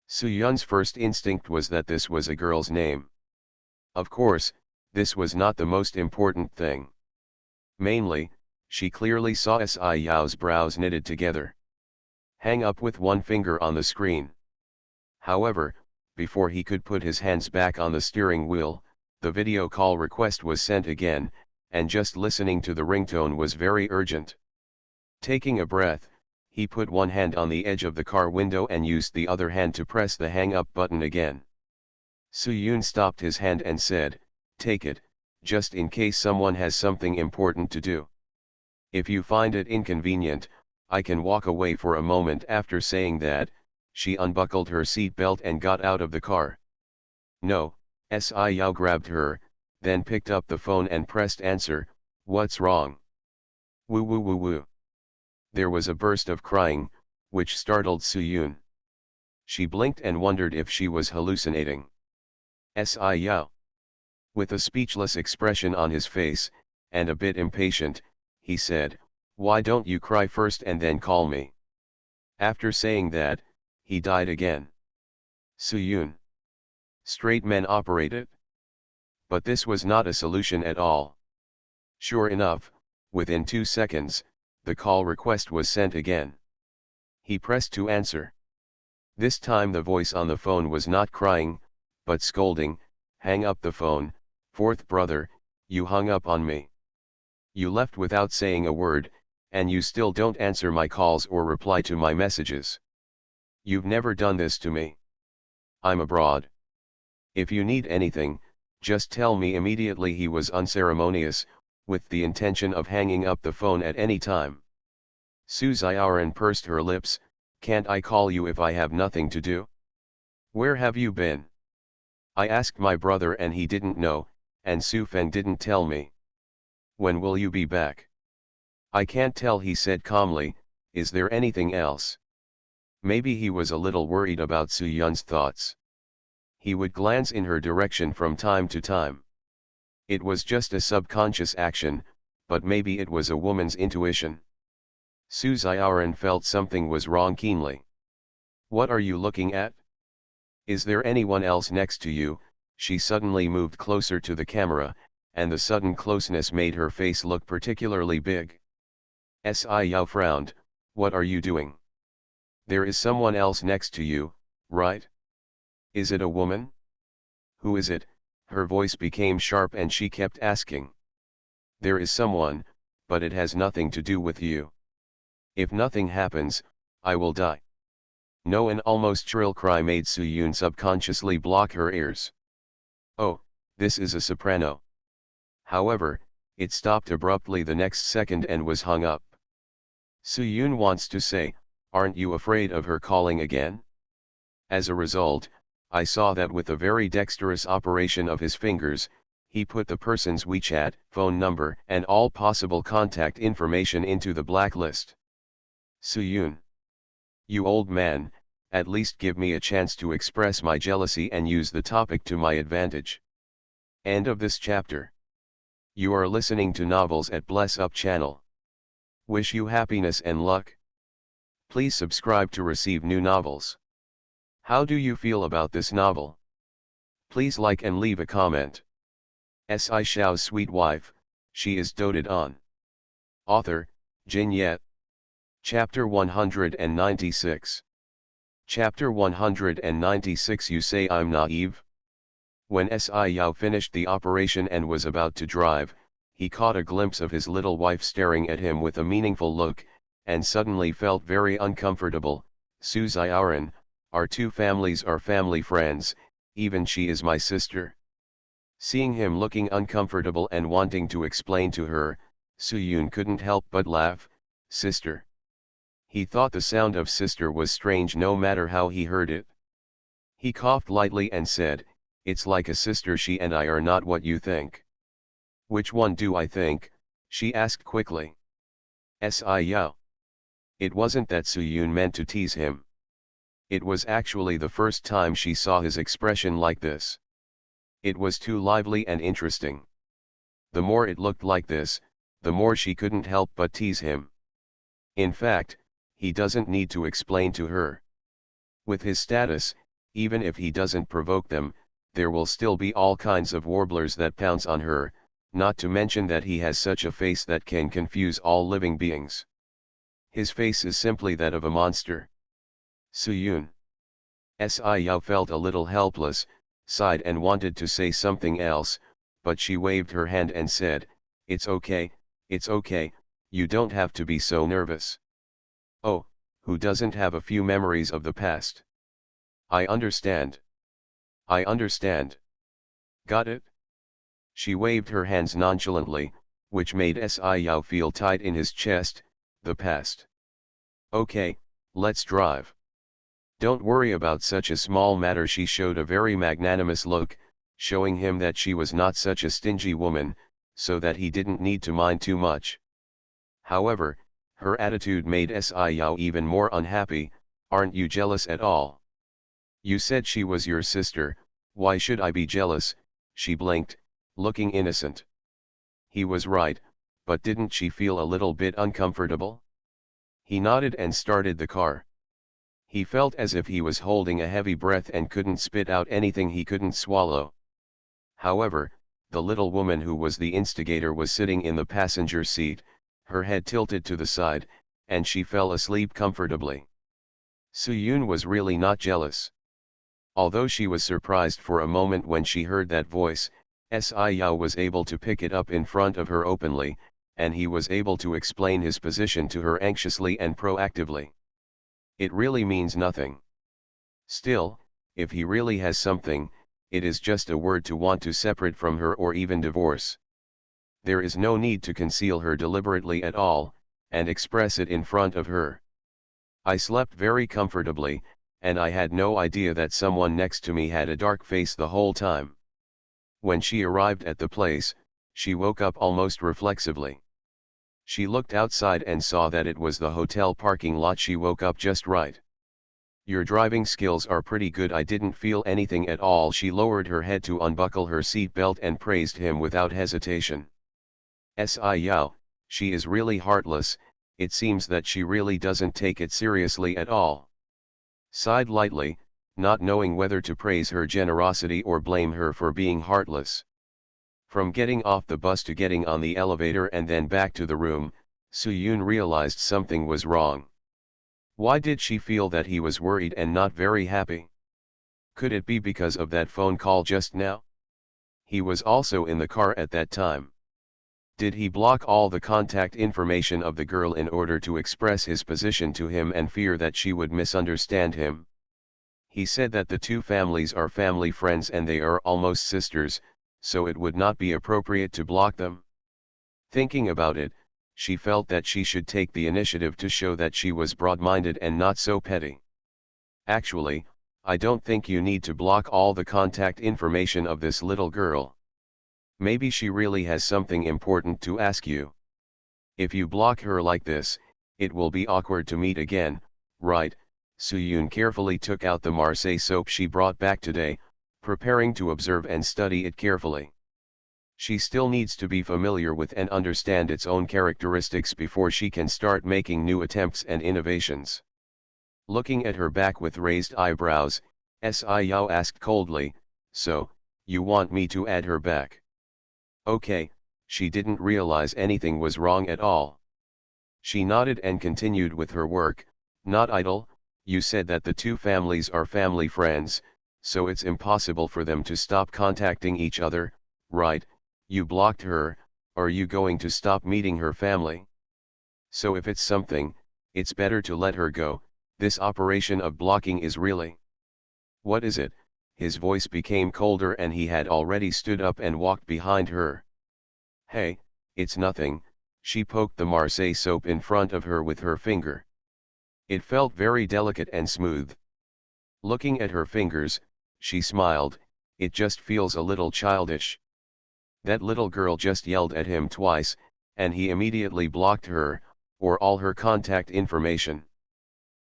Suyun's first instinct was that this was a girl's name. Of course, this was not the most important thing. Mainly, she clearly saw Xiao's brows knitted together. Hang up with one finger on the screen. However, before he could put his hands back on the steering wheel, the video call request was sent again, and just listening to the ringtone was very urgent. Taking a breath, he put one hand on the edge of the car window and used the other hand to press the hang up button again. Suyun stopped his hand and said, "Take it, just in case someone has something important to do. If you find it inconvenient, I can walk away for a moment." After saying that, she unbuckled her seat belt and got out of the car. "No," Xiao grabbed her, then picked up the phone and pressed answer. "What's wrong?" "Woo woo woo woo." There was a burst of crying, which startled Suyun. She blinked and wondered if she was hallucinating. Xiao. With a speechless expression on his face, and a bit impatient, he said, "Why don't you cry first and then call me?" After saying that, he died again. Soo-yoon. Straight men operate it? But this was not a solution at all. Sure enough, within 2 seconds, the call request was sent again. He pressed to answer. This time the voice on the phone was not crying, but scolding, "Hang up the phone, fourth brother, you hung up on me. You left without saying a word, and you still don't answer my calls or reply to my messages. You've never done this to me. I'm abroad. If you need anything, just tell me immediately." He was unceremonious, with the intention of hanging up the phone at any time. Soo Zyaran pursed her lips. "Can't I call you if I have nothing to do? Where have you been? I asked my brother and he didn't know, and Su Feng didn't tell me. When will you be back?" "I can't tell," he said calmly. "Is there anything else?" Maybe he was a little worried about Su Yun's thoughts. He would glance in her direction from time to time. It was just a subconscious action, but maybe it was a woman's intuition. Su Zyaran felt something was wrong keenly. "What are you looking at? Is there anyone else next to you?" She suddenly moved closer to the camera, and the sudden closeness made her face look particularly big. Yao frowned. "What are you doing? There is someone else next to you, right? Is it a woman? Who is it?" Her voice became sharp and she kept asking. "There is someone, but it has nothing to do with you. If nothing happens, I will die." No, an almost shrill cry made Soo-yoon subconsciously block her ears. Oh, this is a soprano. However, it stopped abruptly the next second and was hung up. Soo-yoon wants to say, "Aren't you afraid of her calling again?" As a result, I saw that with a very dexterous operation of his fingers, he put the person's WeChat, phone number and all possible contact information into the blacklist. Soo-yoon. You old man, at least give me a chance to express my jealousy and use the topic to my advantage. End of this chapter. You are listening to Novels at Bless Up channel. Wish you happiness and luck. Please subscribe to receive new novels. How do you feel about this novel? Please like and leave a comment. Shao's sweet wife, she is doted on. Author, Jin Yet. Chapter 196. Chapter 196. You say I'm naive? When Yao finished the operation and was about to drive, he caught a glimpse of his little wife staring at him with a meaningful look, and suddenly felt very uncomfortable. Su Zyaran, our two families are family friends, even she is my sister. Seeing him looking uncomfortable and wanting to explain to her, Soo-yoon couldn't help but laugh. Sister. He thought the sound of sister was strange no matter how he heard it. He coughed lightly and said, "It's like a sister. She and I are not what you think." "Which one do I think?" she asked quickly. Yao. It wasn't that Soo-yoon meant to tease him. It was actually the first time she saw his expression like this. It was too lively and interesting. The more it looked like this, the more she couldn't help but tease him. In fact, he doesn't need to explain to her. With his status, even if he doesn't provoke them, there will still be all kinds of warblers that pounce on her, not to mention that he has such a face that can confuse all living beings. His face is simply that of a monster. Soo-yoon. Yao felt a little helpless, sighed and wanted to say something else, but she waved her hand and said, it's okay, you don't have to be so nervous." "Oh, who doesn't have a few memories of the past?" I understand. Got it?" She waved her hands nonchalantly, which made Yao feel tight in his chest. "The past. Okay, let's drive. Don't worry about such a small matter." She showed a very magnanimous look, showing him that she was not such a stingy woman, so that he didn't need to mind too much. However, her attitude made Yao even more unhappy. "Aren't you jealous at all? You said she was your sister, why should I be jealous?" She blinked, looking innocent. He was right, but didn't she feel a little bit uncomfortable? He nodded and started the car. He felt as if he was holding a heavy breath and couldn't spit out anything he couldn't swallow. However, the little woman who was the instigator was sitting in the passenger seat, her head tilted to the side, and she fell asleep comfortably. Soo-yoon was really not jealous. Although she was surprised for a moment when she heard that voice, Si-Yao was able to pick it up in front of her openly, and he was able to explain his position to her anxiously and proactively. It really means nothing. Still, if he really has something, it is just a word to want to separate from her or even divorce. There is no need to conceal her deliberately at all, and express it in front of her. I slept very comfortably, and I had no idea that someone next to me had a dark face the whole time. When she arrived at the place, she woke up almost reflexively. She looked outside and saw that it was the hotel parking lot. She woke up just right. Your driving skills are pretty good. I didn't feel anything at all. She lowered her head to unbuckle her seat belt and praised him without hesitation. Si-Yao, she is really heartless, it seems that she really doesn't take it seriously at all. Sighed lightly, not knowing whether to praise her generosity or blame her for being heartless. From getting off the bus to getting on the elevator and then back to the room, Soo-yoon realized something was wrong. Why did she feel that he was worried and not very happy? Could it be because of that phone call just now? He was also in the car at that time. Did he block all the contact information of the girl in order to express his position to him and fear that she would misunderstand him? He said that the two families are family friends and they are almost sisters, so it would not be appropriate to block them. Thinking about it, she felt that she should take the initiative to show that she was broad-minded and not so petty. Actually, I don't think you need to block all the contact information of this little girl. Maybe she really has something important to ask you. If you block her like this, it will be awkward to meet again, right? Soo-yoon carefully took out the Marseille soap she brought back today, preparing to observe and study it carefully. She still needs to be familiar with and understand its own characteristics before she can start making new attempts and innovations. Looking at her back with raised eyebrows, Si-Yao asked coldly, "So, you want me to add her back?" Okay, she didn't realize anything was wrong at all. She nodded and continued with her work, not idle. You said that the two families are family friends, so it's impossible for them to stop contacting each other, right? You blocked her, are you going to stop meeting her family? So if it's something, it's better to let her go. This operation of blocking is really... What is it? His voice became colder and he had already stood up and walked behind her. Hey, it's nothing, she poked the Marseille soap in front of her with her finger. It felt very delicate and smooth. Looking at her fingers, she smiled, it just feels a little childish. That little girl just yelled at him twice, and he immediately blocked her, or all her contact information.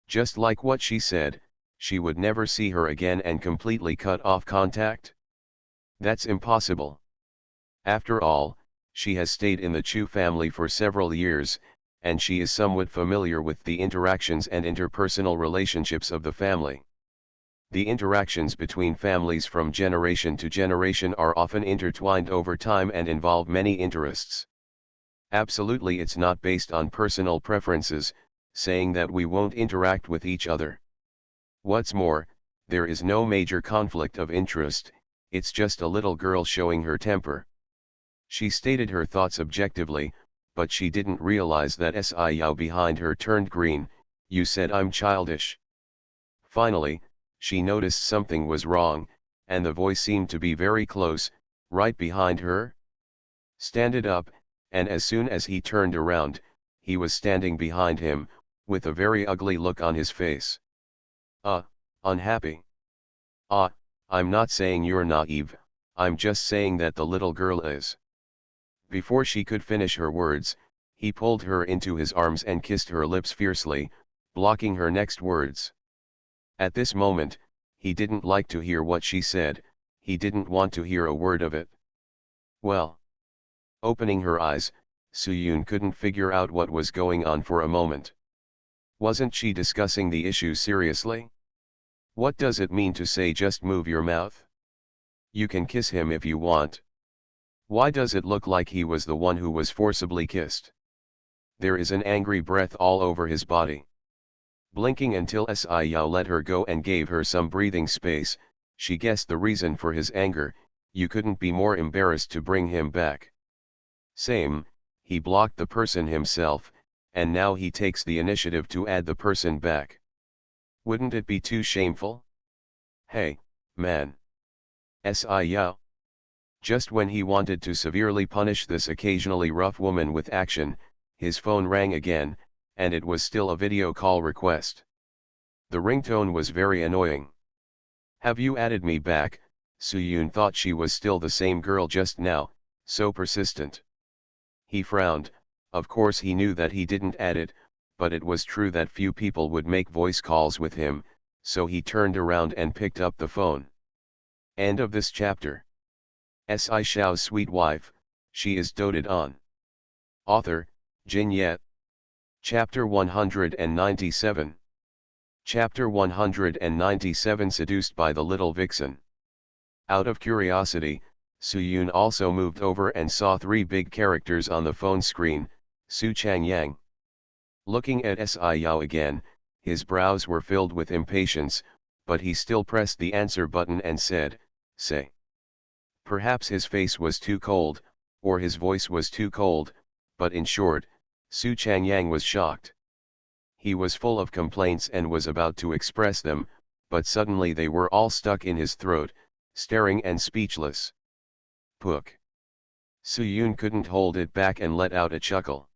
Just like what she said, she would never see her again and completely cut off contact? That's impossible. After all, she has stayed in the Chu family for several years, and she is somewhat familiar with the interactions and interpersonal relationships of the family. The interactions between families from generation to generation are often intertwined over time and involve many interests. Absolutely, it's not based on personal preferences, saying that we won't interact with each other. What's more, there is no major conflict of interest, it's just a little girl showing her temper. She stated her thoughts objectively, but she didn't realize that Si-Yao behind her turned green. You said I'm childish. Finally, she noticed something was wrong, and the voice seemed to be very close, right behind her. Stand up, and as soon as he turned around, he was standing behind him, with a very ugly look on his face. Unhappy. I'm not saying you're naive, I'm just saying that the little girl is. Before she could finish her words, he pulled her into his arms and kissed her lips fiercely, blocking her next words. At this moment, he didn't like to hear what she said, he didn't want to hear a word of it. Well. Opening her eyes, Soo-yoon couldn't figure out what was going on for a moment. Wasn't she discussing the issue seriously? What does it mean to say just move your mouth? You can kiss him if you want. Why does it look like he was the one who was forcibly kissed? There is an angry breath all over his body. Blinking until Xiao let her go and gave her some breathing space, she guessed the reason for his anger. You couldn't be more embarrassed to bring him back. Same, he blocked the person himself, and now he takes the initiative to add the person back. Wouldn't it be too shameful? Hey, man. Xiao. Just when he wanted to severely punish this occasionally rough woman with action, his phone rang again, and it was still a video call request. The ringtone was very annoying. Have you added me back? Suyun thought she was still the same girl just now, so persistent. He frowned. Of course he knew that he didn't add it, but it was true that few people would make voice calls with him, so he turned around and picked up the phone. End of this chapter. Shao's sweet wife, she is doted on. Author, Jin Yet. Chapter 197. Chapter 197 Seduced by the Little Vixen. Out of curiosity, Suyun also moved over and saw three big characters on the phone screen, Su Changyang. Looking at Xiao again, his brows were filled with impatience, but he still pressed the answer button and said, say. Perhaps his face was too cold, or his voice was too cold, but in short, Su Changyang was shocked. He was full of complaints and was about to express them, but suddenly they were all stuck in his throat, staring and speechless. Pook. Suyun couldn't hold it back and let out a chuckle.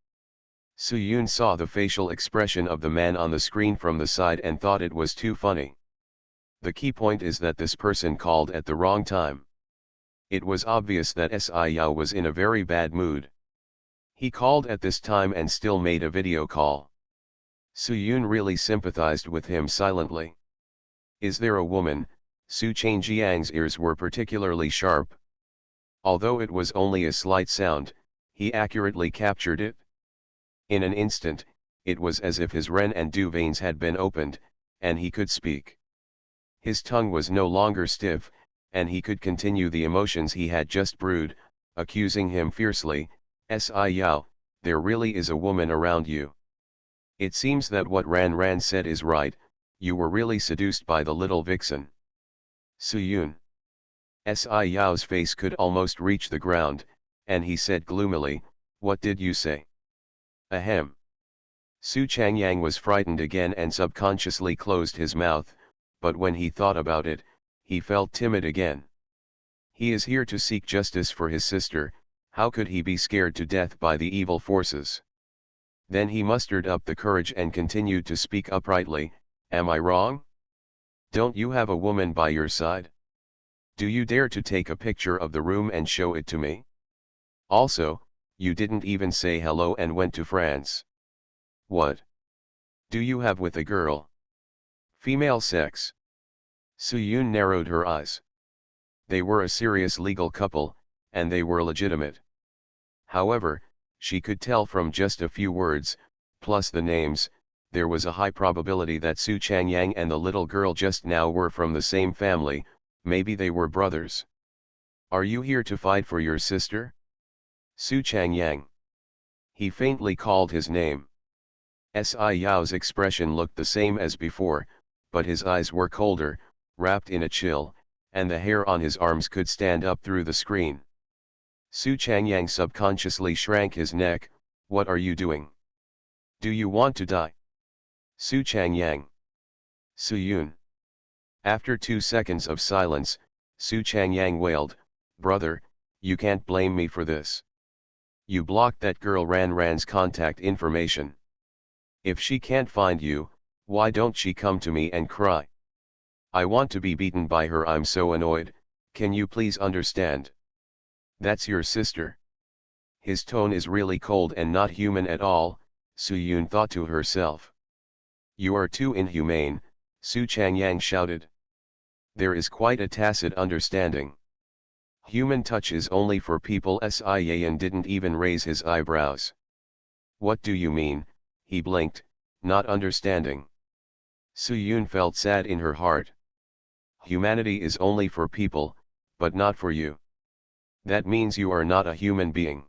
Suyun saw the facial expression of the man on the screen from the side and thought it was too funny. The key point is that this person called at the wrong time. It was obvious that Xiao was in a very bad mood. He called at this time and still made a video call. Suyun really sympathized with him silently. Is there a woman? Su Changjiang's ears were particularly sharp. Although it was only a slight sound, he accurately captured it. In an instant, it was as if his ren and du veins had been opened, and he could speak. His tongue was no longer stiff, and he could continue the emotions he had just brewed, accusing him fiercely, Xiao, there really is a woman around you. It seems that what Ran said is right, you were really seduced by the little vixen. Suyun. Xiao's face could almost reach the ground, and he said gloomily, what did you say? Ahem. Su Changyang was frightened again and subconsciously closed his mouth, but when he thought about it, he felt timid again. He is here to seek justice for his sister, how could he be scared to death by the evil forces? Then he mustered up the courage and continued to speak uprightly, am I wrong? Don't you have a woman by your side? Do you dare to take a picture of the room and show it to me? Also, you didn't even say hello and went to France. What do you have with a girl? Female sex. Suyun narrowed her eyes. They were a serious legal couple, and they were legitimate. However, she could tell from just a few words, plus the names, there was a high probability that Su Changyang and the little girl just now were from the same family, maybe they were brothers. Are you here to fight for your sister? Su Changyang. He faintly called his name. Xiao's expression looked the same as before, but his eyes were colder, wrapped in a chill, and the hair on his arms could stand up through the screen. Su Changyang subconsciously shrank his neck, what are you doing? Do you want to die? Su Changyang. Suyun. After 2 seconds of silence, Su Changyang wailed, brother, you can't blame me for this. You blocked that girl Ran's contact information. If she can't find you, why don't she come to me and cry? I want to be beaten by her, I'm so annoyed, can you please understand? That's your sister. His tone is really cold and not human at all, Suyun thought to herself. You are too inhumane, Su Changyang shouted. There is quite a tacit understanding. Human touch is only for people. Xian didn't even raise his eyebrows. What do you mean? He blinked, not understanding. Su-yoon felt sad in her heart. Humanity is only for people, but not for you. That means you are not a human being.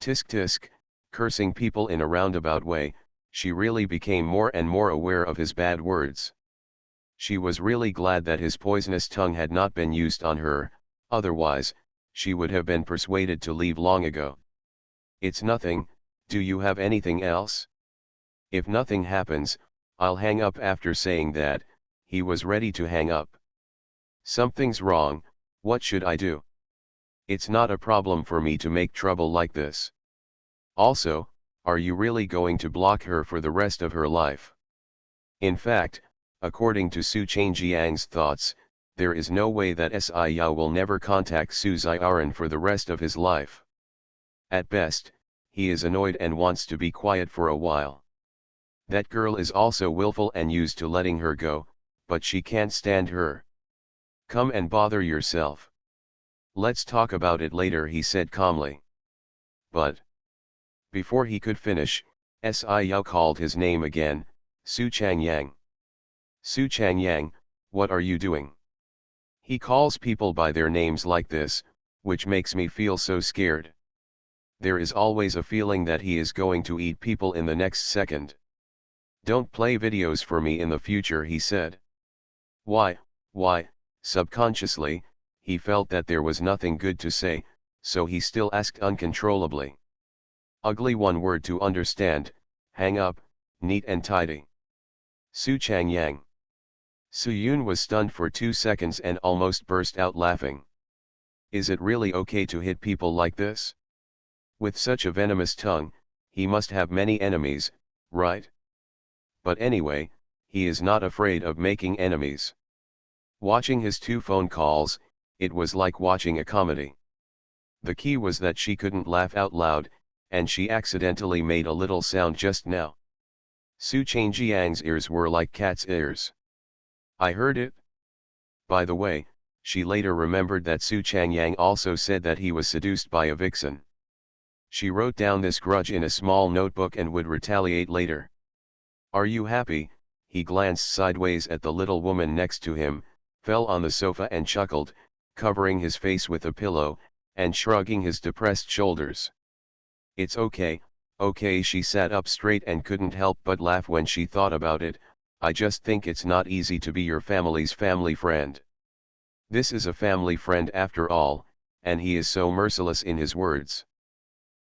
Tisk tisk, cursing people in a roundabout way, she really became more and more aware of his bad words. She was really glad that his poisonous tongue had not been used on her, otherwise, she would have been persuaded to leave long ago. It's nothing, do you have anything else? If nothing happens, I'll hang up. After saying that, he was ready to hang up. Something's wrong, what should I do? It's not a problem for me to make trouble like this. Also, are you really going to block her for the rest of her life? In fact, according to Su Changjiang's thoughts, there is no way that Si Yao will never contact Su Xiaoran for the rest of his life. At best, he is annoyed and wants to be quiet for a while. That girl is also willful and used to letting her go, but she can't stand her. Come and bother yourself. Let's talk about it later, he said calmly. But before he could finish, Si Yao called his name again, Su Changyang. Su Changyang, what are you doing? He calls people by their names like this, which makes me feel so scared. There is always a feeling that he is going to eat people in the next second. Don't play videos for me in the future, he said. Why? Subconsciously, he felt that there was nothing good to say, so he still asked uncontrollably. Ugly, one word to understand, hang up, neat and tidy. Su Changyang. Su-yoon was stunned for 2 seconds and almost burst out laughing. Is it really okay to hit people like this? With such a venomous tongue, he must have many enemies, right? But anyway, he is not afraid of making enemies. Watching his 2 phone calls, it was like watching a comedy. The key was that she couldn't laugh out loud, and she accidentally made a little sound just now. Su Changjiang's ears were like cat's ears. I heard it. By the way, she later remembered that Su Changyang also said that he was seduced by a vixen. She wrote down this grudge in a small notebook and would retaliate later. Are you happy? He glanced sideways at the little woman next to him, fell on the sofa and chuckled, covering his face with a pillow, and shrugging his depressed shoulders. It's okay, she sat up straight and couldn't help but laugh when she thought about it. I just think it's not easy to be your family's family friend. This is a family friend after all, and he is so merciless in his words.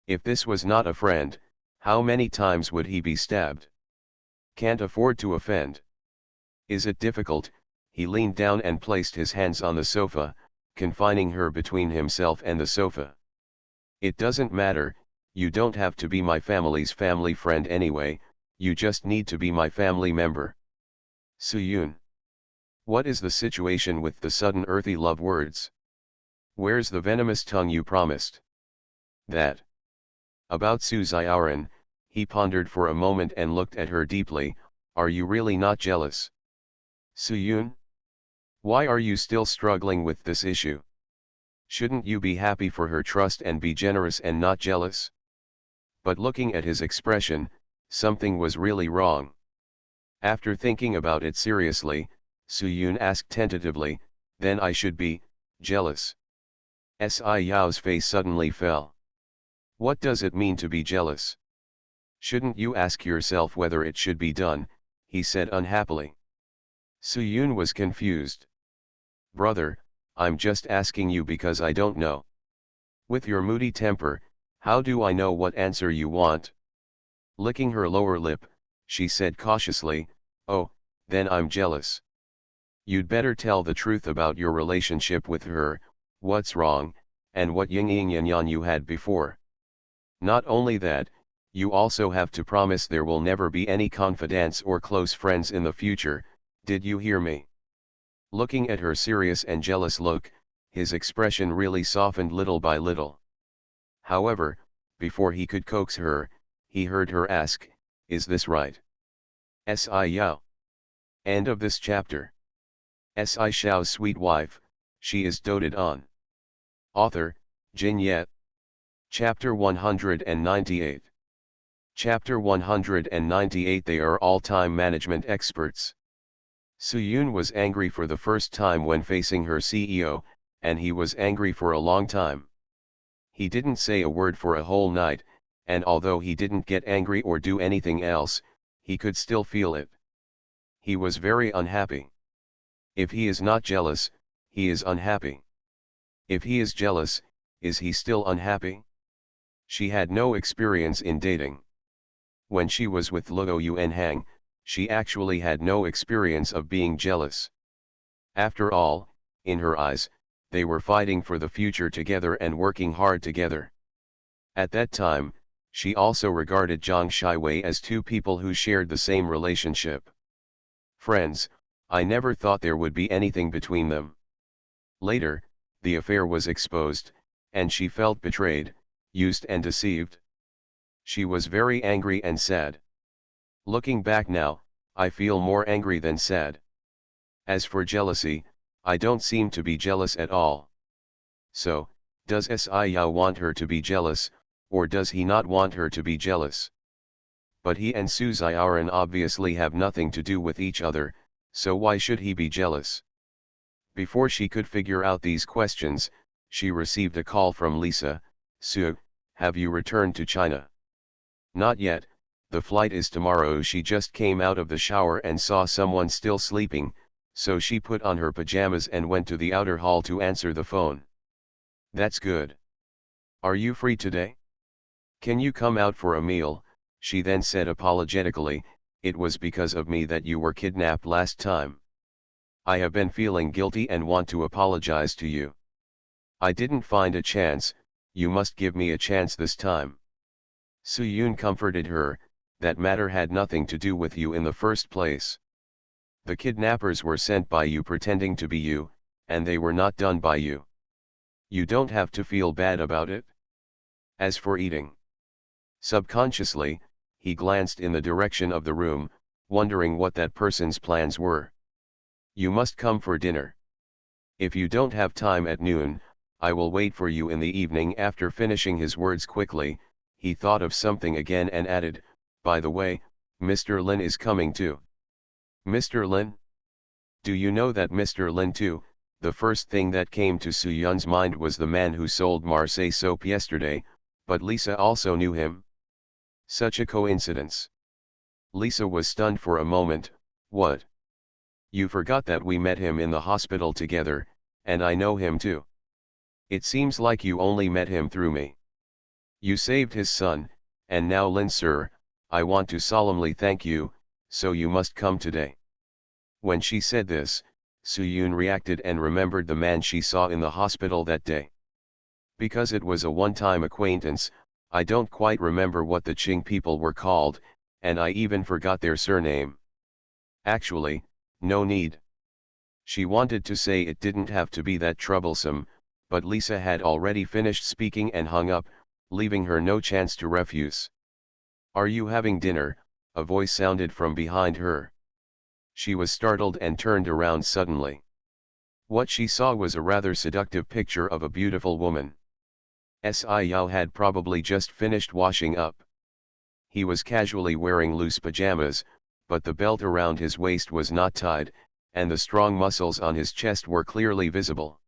If this was not a friend, how many times would he be stabbed? Can't afford to offend. Is it difficult? He leaned down and placed his hands on the sofa, confining her between himself and the sofa. It doesn't matter, you don't have to be my family's family friend anyway, you just need to be my family member. Su-yoon. What is the situation with the sudden earthy love words? Where's the venomous tongue you promised? That. About Su Xiaoran, he pondered for a moment and looked at her deeply. Are you really not jealous? Su-yoon? Why are you still struggling with this issue? Shouldn't you be happy for her trust and be generous and not jealous? But looking at his expression, something was really wrong. After thinking about it seriously, Su-yoon asked tentatively, then I should be jealous. Si Yao's face suddenly fell. What does it mean to be jealous? Shouldn't you ask yourself whether it should be done, he said unhappily. Su-yoon was confused. Brother, I'm just asking you because I don't know. With your moody temper, how do I know what answer you want? Licking her lower lip, she said cautiously, oh, then I'm jealous. You'd better tell the truth about your relationship with her, what's wrong, and what yin yang yan you had before. Not only that, you also have to promise there will never be any confidants or close friends in the future, did you hear me? Looking at her serious and jealous look, his expression really softened little by little. However, before he could coax her, he heard her ask, is this right? Si Yao. End of this chapter. Si Shao's sweet wife, she is doted on. Author, Jin Yet. Chapter 198. Chapter 198. They are all time management experts. Soo-yoon was angry for the first time when facing her CEO, and he was angry for a long time. He didn't say a word for a whole night, and although he didn't get angry or do anything else, he could still feel it. He was very unhappy. If he is not jealous, he is unhappy. If he is jealous, is he still unhappy? She had no experience in dating. When she was with Luo Yuan Hang, she actually had no experience of being jealous. After all, in her eyes, they were fighting for the future together and working hard together. At that time, she also regarded Zhang Shiwei as two people who shared the same relationship. Friends, I never thought there would be anything between them. Later, the affair was exposed, and she felt betrayed, used and deceived. She was very angry and sad. Looking back now, I feel more angry than sad. As for jealousy, I don't seem to be jealous at all. So, does Xiao want her to be jealous, or does he not want her to be jealous? But he and Su Xiaoran obviously have nothing to do with each other, so why should he be jealous? Before she could figure out these questions, she received a call from Lisa. Su, have you returned to China? Not yet, the flight is tomorrow. She just came out of the shower and saw someone still sleeping, so she put on her pajamas and went to the outer hall to answer the phone. That's good. Are you free today? Can you come out for a meal? She then said apologetically, it was because of me that you were kidnapped last time. I have been feeling guilty and want to apologize to you. I didn't find a chance, you must give me a chance this time. Soo-yoon comforted her, that matter had nothing to do with you in the first place. The kidnappers were sent by you pretending to be you, and they were not done by you. You don't have to feel bad about it. As for eating. Subconsciously, he glanced in the direction of the room, wondering what that person's plans were. You must come for dinner. If you don't have time at noon, I will wait for you in the evening. After finishing his words quickly, he thought of something again and added, by the way, Mr. Lin is coming too. Mr. Lin? Do you know that Mr. Lin too? The first thing that came to Soo-yoon's mind was the man who sold Marseille soap yesterday, but Lisa also knew him. Such a coincidence. Lisa was stunned for a moment. What? You forgot that we met him in the hospital together, and I know him too. It seems like you only met him through me. You saved his son, and now Lin sir, I want to solemnly thank you, so you must come today. When she said this, Soo-yoon reacted and remembered the man she saw in the hospital that day. Because it was a one-time acquaintance, I don't quite remember what the Qing people were called, and I even forgot their surname. Actually, no need. She wanted to say it didn't have to be that troublesome, but Lisa had already finished speaking and hung up, leaving her no chance to refuse. Are you having dinner? A voice sounded from behind her. She was startled and turned around suddenly. What she saw was a rather seductive picture of a beautiful woman. Xiao had probably just finished washing up. He was casually wearing loose pajamas, but the belt around his waist was not tied, and the strong muscles on his chest were clearly visible.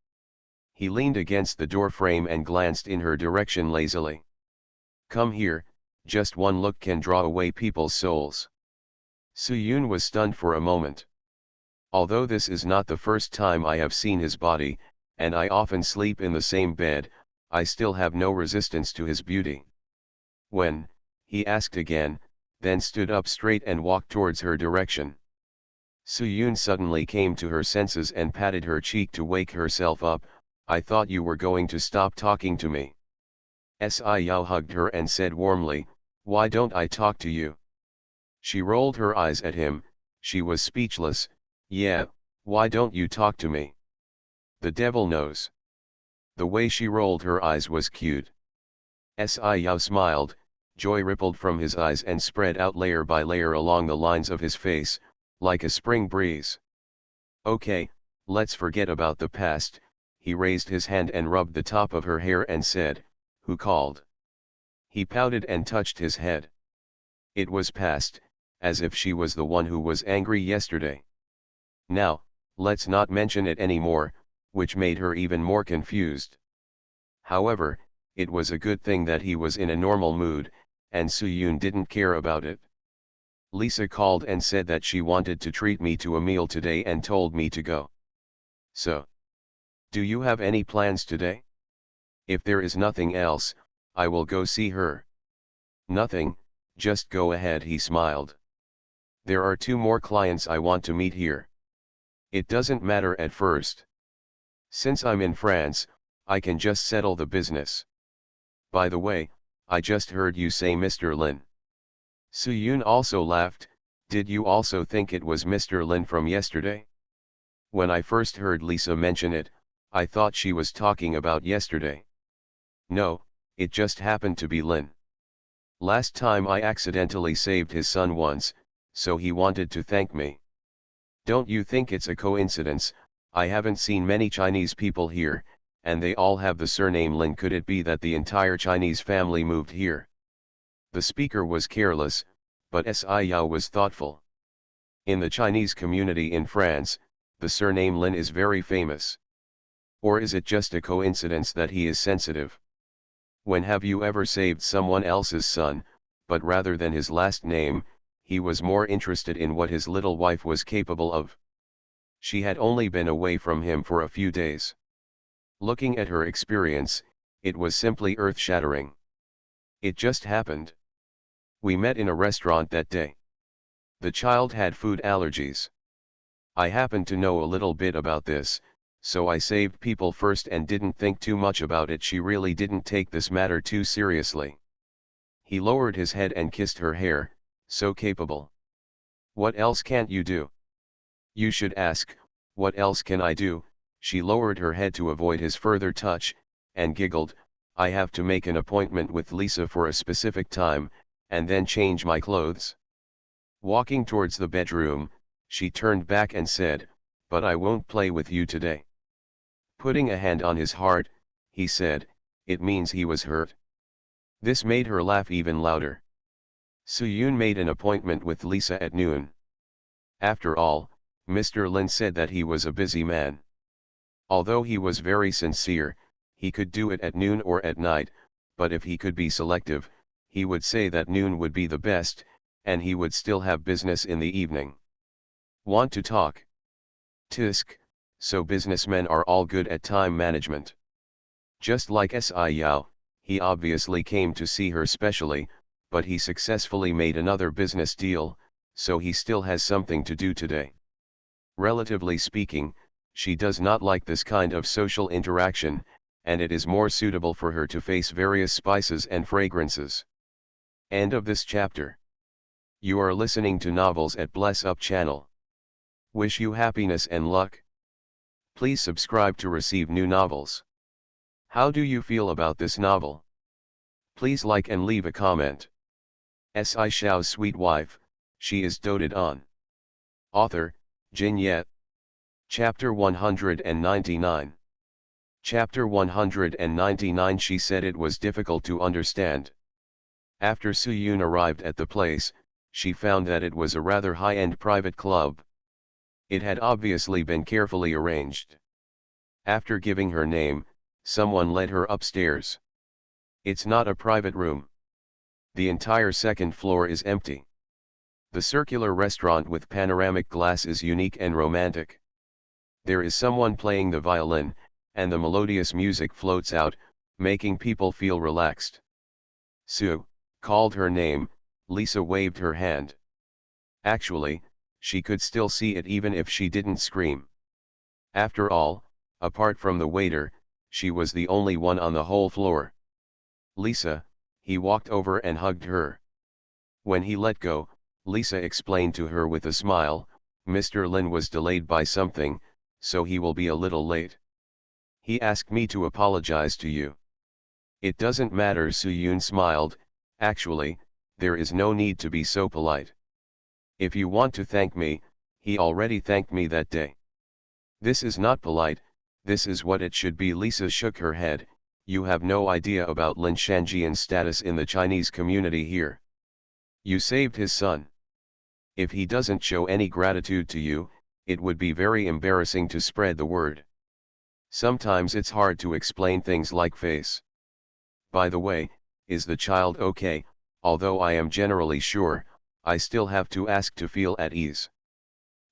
He leaned against the door frame and glanced in her direction lazily. Come here, just one look can draw away people's souls. Soo-yoon was stunned for a moment. Although this is not the first time I have seen his body, and I often sleep in the same bed, I still have no resistance to his beauty. When, he asked again, then stood up straight and walked towards her direction. Soo-yoon suddenly came to her senses and patted her cheek to wake herself up. I thought you were going to stop talking to me. Xiao hugged her and said warmly, why don't I talk to you? She rolled her eyes at him, she was speechless. Yeah, why don't you talk to me? The devil knows. The way she rolled her eyes was cute. Xiao smiled, joy rippled from his eyes and spread out layer by layer along the lines of his face, like a spring breeze. Okay, let's forget about the past. He raised his hand and rubbed the top of her hair and said, who called? He pouted and touched his head. It was past, as if she was the one who was angry yesterday. Now, let's not mention it anymore, which made her even more confused. However, it was a good thing that he was in a normal mood, and Soo-yoon didn't care about it. Lisa called and said that she wanted to treat me to a meal today and told me to go. So, do you have any plans today? If there is nothing else, I will go see her. Nothing, just go ahead, he smiled. There are 2 more clients I want to meet here. It doesn't matter at first. Since I'm in France, I can just settle the business. By the way, I just heard you say Mr. Lin. Soo-yoon also laughed. Did you also think it was Mr. Lin from yesterday? When I first heard Lisa mention it, I thought she was talking about yesterday. No, it just happened to be Lin. Last time I accidentally saved his son once, so he wanted to thank me. Don't you think it's a coincidence? I haven't seen many Chinese people here, and they all have the surname Lin. Could it be that the entire Chinese family moved here? The speaker was careless, but Sci-fi was thoughtful. In the Chinese community in France, the surname Lin is very famous. Or is it just a coincidence that he is sensitive? When have you ever saved someone else's son, but rather than his last name, he was more interested in what his little wife was capable of? She had only been away from him for a few days. Looking at her experience, it was simply earth-shattering. It just happened. We met in a restaurant that day. The child had food allergies. I happened to know a little bit about this, so I saved people first and didn't think too much about it. She really didn't take this matter too seriously. He lowered his head and kissed her hair. So capable. What else can't you do? You should ask, what else can I do? She lowered her head to avoid his further touch, and giggled. I have to make an appointment with Lisa for a specific time, and then change my clothes. Walking towards the bedroom, she turned back and said, but I won't play with you today. Putting a hand on his heart, he said, it means he was hurt. This made her laugh even louder. Soo-yoon made an appointment with Lisa at noon. After all, Mr. Lin said that he was a busy man. Although he was very sincere, he could do it at noon or at night, but if he could be selective, he would say that noon would be the best, and he would still have business in the evening. Want to talk? Tisk, so businessmen are all good at time management. Just like Sci-fi, he obviously came to see her specially, but he successfully made another business deal, so he still has something to do today. Relatively speaking, she does not like this kind of social interaction, and it is more suitable for her to face various spices and fragrances. End of this chapter. You are listening to Novels at Bless Up channel. Wish you happiness and luck. Please subscribe to receive new novels. How do you feel about this novel? Please like and leave a comment. Shao's sweet wife, she is doted on. Author, Jin Yet. Chapter 199. Chapter 199. She said it was difficult to understand. After Soo-yoon arrived at the place, she found that it was a rather high-end private club. It had obviously been carefully arranged. After giving her name, someone led her upstairs. It's not a private room. The entire second floor is empty. The circular restaurant with panoramic glass is unique and romantic. There is someone playing the violin, and the melodious music floats out, making people feel relaxed. Sue called her name. Lisa waved her hand. Actually, she could still see it even if she didn't scream. After all, apart from the waiter, she was the only one on the whole floor. Lisa, he walked over and hugged her. When he let go, Lisa explained to her with a smile, Mr. Lin was delayed by something, so he will be a little late. He asked me to apologize to you. It doesn't matter, Soo-yoon smiled. Actually, there is no need to be so polite. If you want to thank me, he already thanked me that day. This is not polite, this is what it should be. Lisa shook her head. You have no idea about Lin Shanjian's status in the Chinese community here. You saved his son. If he doesn't show any gratitude to you, it would be very embarrassing to spread the word. Sometimes it's hard to explain things like face. By the way, is the child okay? Although I am generally sure, I still have to ask to feel at ease.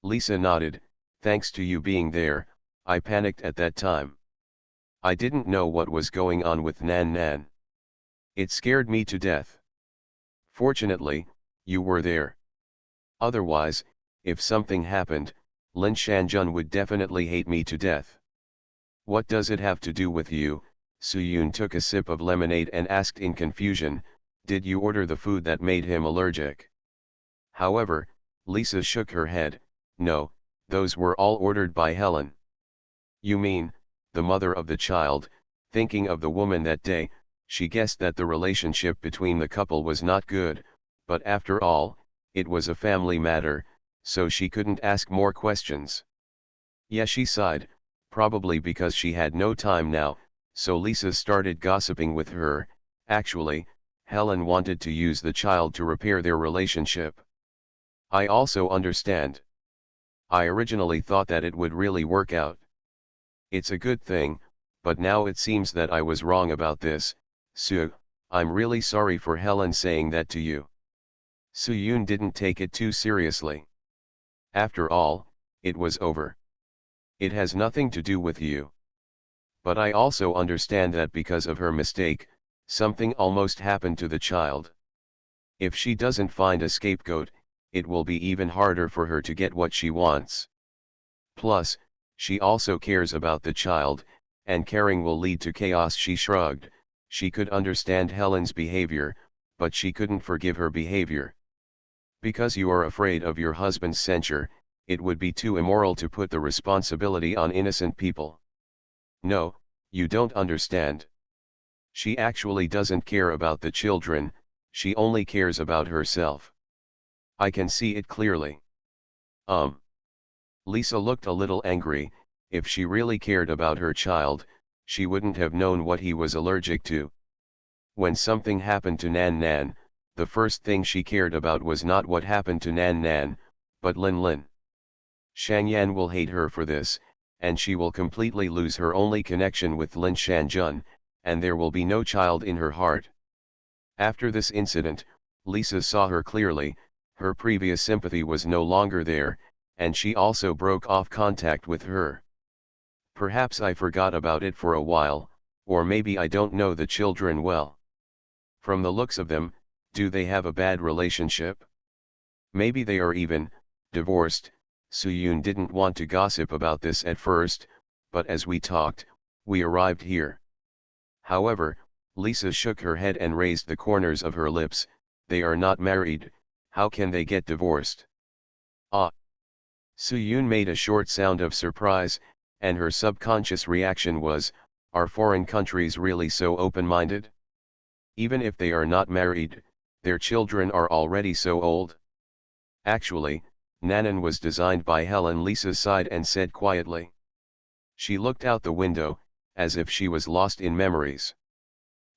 Lisa nodded. Thanks to you being there, I panicked at that time. I didn't know what was going on with Nan Nan. It scared me to death. Fortunately, you were there. Otherwise, if something happened, Lin Shanjun would definitely hate me to death. What does it have to do with you? Suyun took a sip of lemonade and asked in confusion, did you order the food that made him allergic? However, Lisa shook her head, no, those were all ordered by Helen. You mean, the mother of the child? Thinking of the woman that day, she guessed that the relationship between the couple was not good, but after all, it was a family matter, so she couldn't ask more questions. Yeah, she sighed, probably because she had no time now, so Lisa started gossiping with her. Actually, Helen wanted to use the child to repair their relationship. I also understand. I originally thought that it would really work out. It's a good thing, but now it seems that I was wrong about this. Su, I'm really sorry for Helen saying that to you. Suyun didn't take it too seriously. After all, it was over. It has nothing to do with you. But I also understand that because of her mistake, something almost happened to the child. If she doesn't find a scapegoat, it will be even harder for her to get what she wants. Plus, she also cares about the child, and caring will lead to chaos. She shrugged. She could understand Helen's behavior, but she couldn't forgive her behavior. Because you are afraid of your husband's censure, it would be too immoral to put the responsibility on innocent people. No, you don't understand. She actually doesn't care about the children, she only cares about herself. I can see it clearly. Lisa looked a little angry. If she really cared about her child, she wouldn't have known what he was allergic to. When something happened to Nan Nan, the first thing she cared about was not what happened to Nan Nan, but Lin Lin. Shangyan will hate her for this, and she will completely lose her only connection with Lin Shanjun, and there will be no child in her heart. After this incident, Lisa saw her clearly. Her previous sympathy was no longer there, and she also broke off contact with her. Perhaps I forgot about it for a while, or maybe I don't know the children well. From the looks of them, do they have a bad relationship? Maybe they are even divorced. Suyun didn't want to gossip about this at first, but as we talked, we arrived here. However, Lisa shook her head and raised the corners of her lips. They are not married, how can they get divorced? Ah! Suyun made a short sound of surprise, and her subconscious reaction was, are foreign countries really so open-minded? Even if they are not married, their children are already so old. Actually, Nanan was designed by Helen. Lisa sighed and said quietly. She looked out the window, as if she was lost in memories.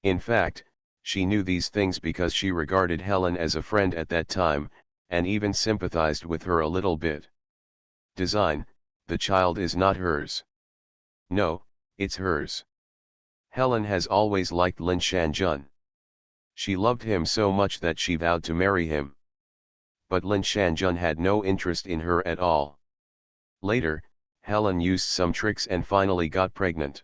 In fact, she knew these things because she regarded Helen as a friend at that time, and even sympathized with her a little bit. Design, the child is not hers. No, it's hers. Helen has always liked Lin Shanjun. She loved him so much that she vowed to marry him. But Lin Shanjun had no interest in her at all. Later, Helen used some tricks and finally got pregnant.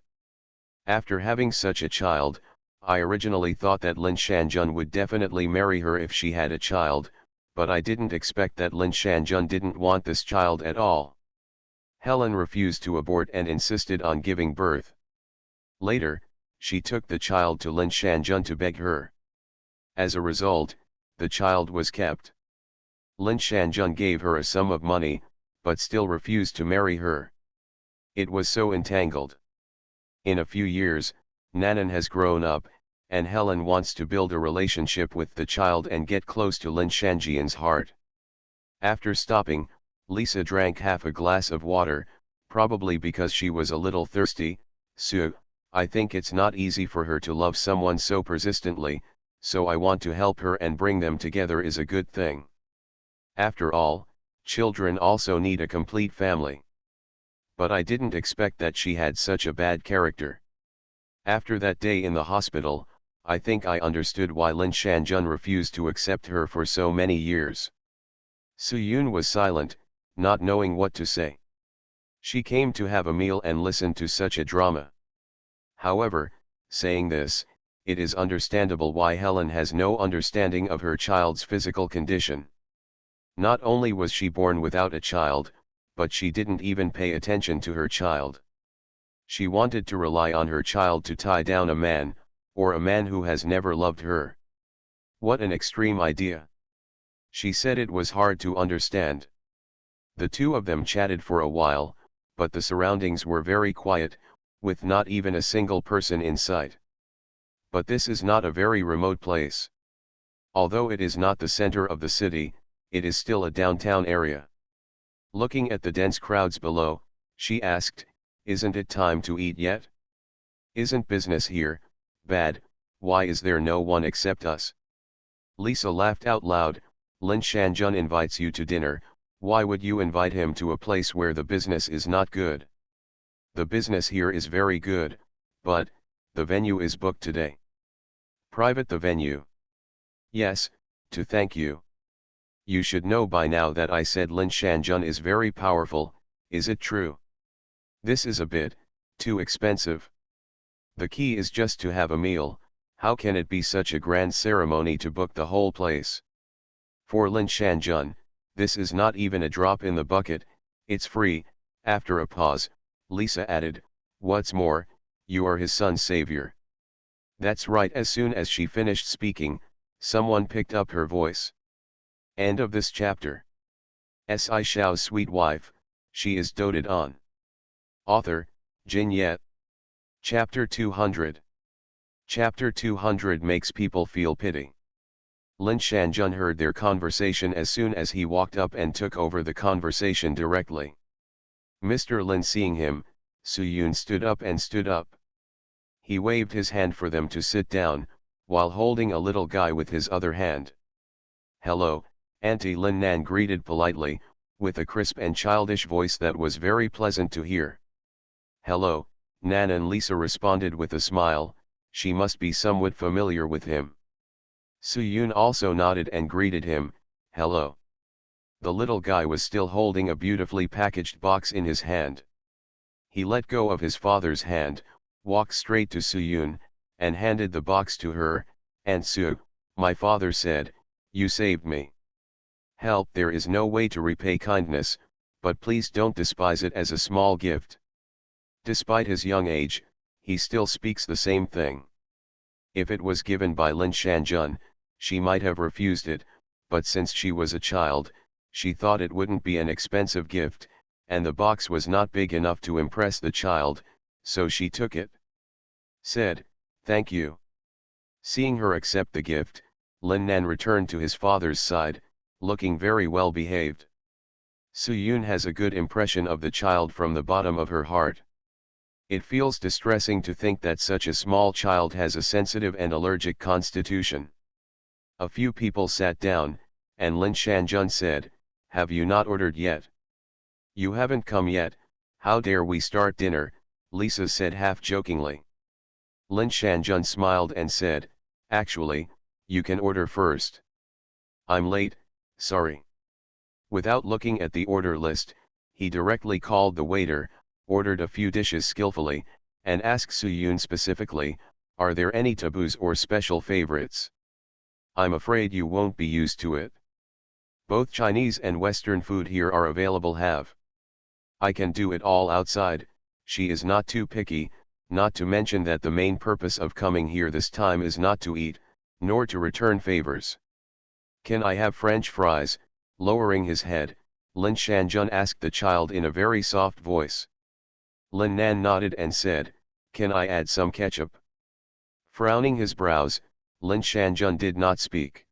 After having such a child, I originally thought that Lin Shanjun would definitely marry her if she had a child, but I didn't expect that Lin Shanjun didn't want this child at all. Helen refused to abort and insisted on giving birth. Later, she took the child to Lin Shanjun to beg her. As a result, the child was kept. Lin Shanjun gave her a sum of money, but still refused to marry her. It was so entangled. In a few years, Nanan has grown up, and Helen wants to build a relationship with the child and get close to Lin Shanjian's heart. After stopping, Lisa drank half a glass of water, probably because she was a little thirsty. I think it's not easy for her to love someone so persistently, so I want to help her, and bring them together is a good thing. After all, children also need a complete family. But I didn't expect that she had such a bad character. After that day in the hospital, I think I understood why Lin Shanjun refused to accept her for so many years. Suyun was silent, not knowing what to say. She came to have a meal and listened to such a drama. However, saying this, it is understandable why Helen has no understanding of her child's physical condition. Not only was she born without a child, but she didn't even pay attention to her child. She wanted to rely on her child to tie down a man, or a man who has never loved her. What an extreme idea. She said it was hard to understand. The two of them chatted for a while, but the surroundings were very quiet, with not even a single person in sight. But this is not a very remote place. Although it is not the center of the city, it is still a downtown area. Looking at the dense crowds below, she asked, "Isn't it time to eat yet? Isn't business here bad? Why is there no one except us?" Lisa laughed out loud. "Lin Shanjun invites you to dinner, why would you invite him to a place where the business is not good? The business here is very good, but the venue is booked today." "Private the venue?" "Yes, to thank you. You should know by now that I said Lin Shanjun is very powerful, is it true? This is a bit too expensive. The key is just to have a meal, how can it be such a grand ceremony to book the whole place? For Lin Shanjun, this is not even a drop in the bucket, it's free." After a pause, Lisa added, "What's more, you are his son's savior." That's right. As soon as she finished speaking, someone picked up her voice. End of this chapter. Shao's sweet wife, she is doted on. Author, Jin Yet. Chapter 200. Chapter 200 makes people feel pity. Lin Shanjun heard their conversation as soon as he walked up and took over the conversation directly. Mr. Lin seeing him, Suyun stood up and stood up. He waved his hand for them to sit down, while holding a little guy with his other hand. "Hello, Auntie Lin," Nan greeted politely, with a crisp and childish voice that was very pleasant to hear. "Hello," Nan and Lisa responded with a smile, she must be somewhat familiar with him. Suyun also nodded and greeted him, "Hello." The little guy was still holding a beautifully packaged box in his hand. He let go of his father's hand, walked straight to Suyun, and handed the box to her. "And Su, my father said, you saved me. Help, there is no way to repay kindness, but please don't despise it as a small gift." Despite his young age, he still speaks the same thing. If it was given by Lin Shanjun, she might have refused it, but since she was a child, she thought it wouldn't be an expensive gift, and the box was not big enough to impress the child, so she took it. Said, "Thank you." Seeing her accept the gift, Lin Nan returned to his father's side, looking very well behaved. Suyun has a good impression of the child from the bottom of her heart. It feels distressing to think that such a small child has a sensitive and allergic constitution. A few people sat down, and Lin Shanjun said, "Have you not ordered yet?" "You haven't come yet, how dare we start dinner," Lisa said half-jokingly. Lin Shanjun smiled and said, "Actually, you can order first. I'm late, sorry." Without looking at the order list, he directly called the waiter, ordered a few dishes skillfully, and asked Suyun specifically, "Are there any taboos or special favorites? I'm afraid you won't be used to it. Both Chinese and Western food here are available. I can do it all outside." She is not too picky, not to mention that the main purpose of coming here this time is not to eat, nor to return favors. "Can I have French fries?" Lowering his head, Lin Shanjun asked the child in a very soft voice. Lin Nan nodded and said, "Can I add some ketchup?" Frowning his brows, Lin Shanjun did not speak.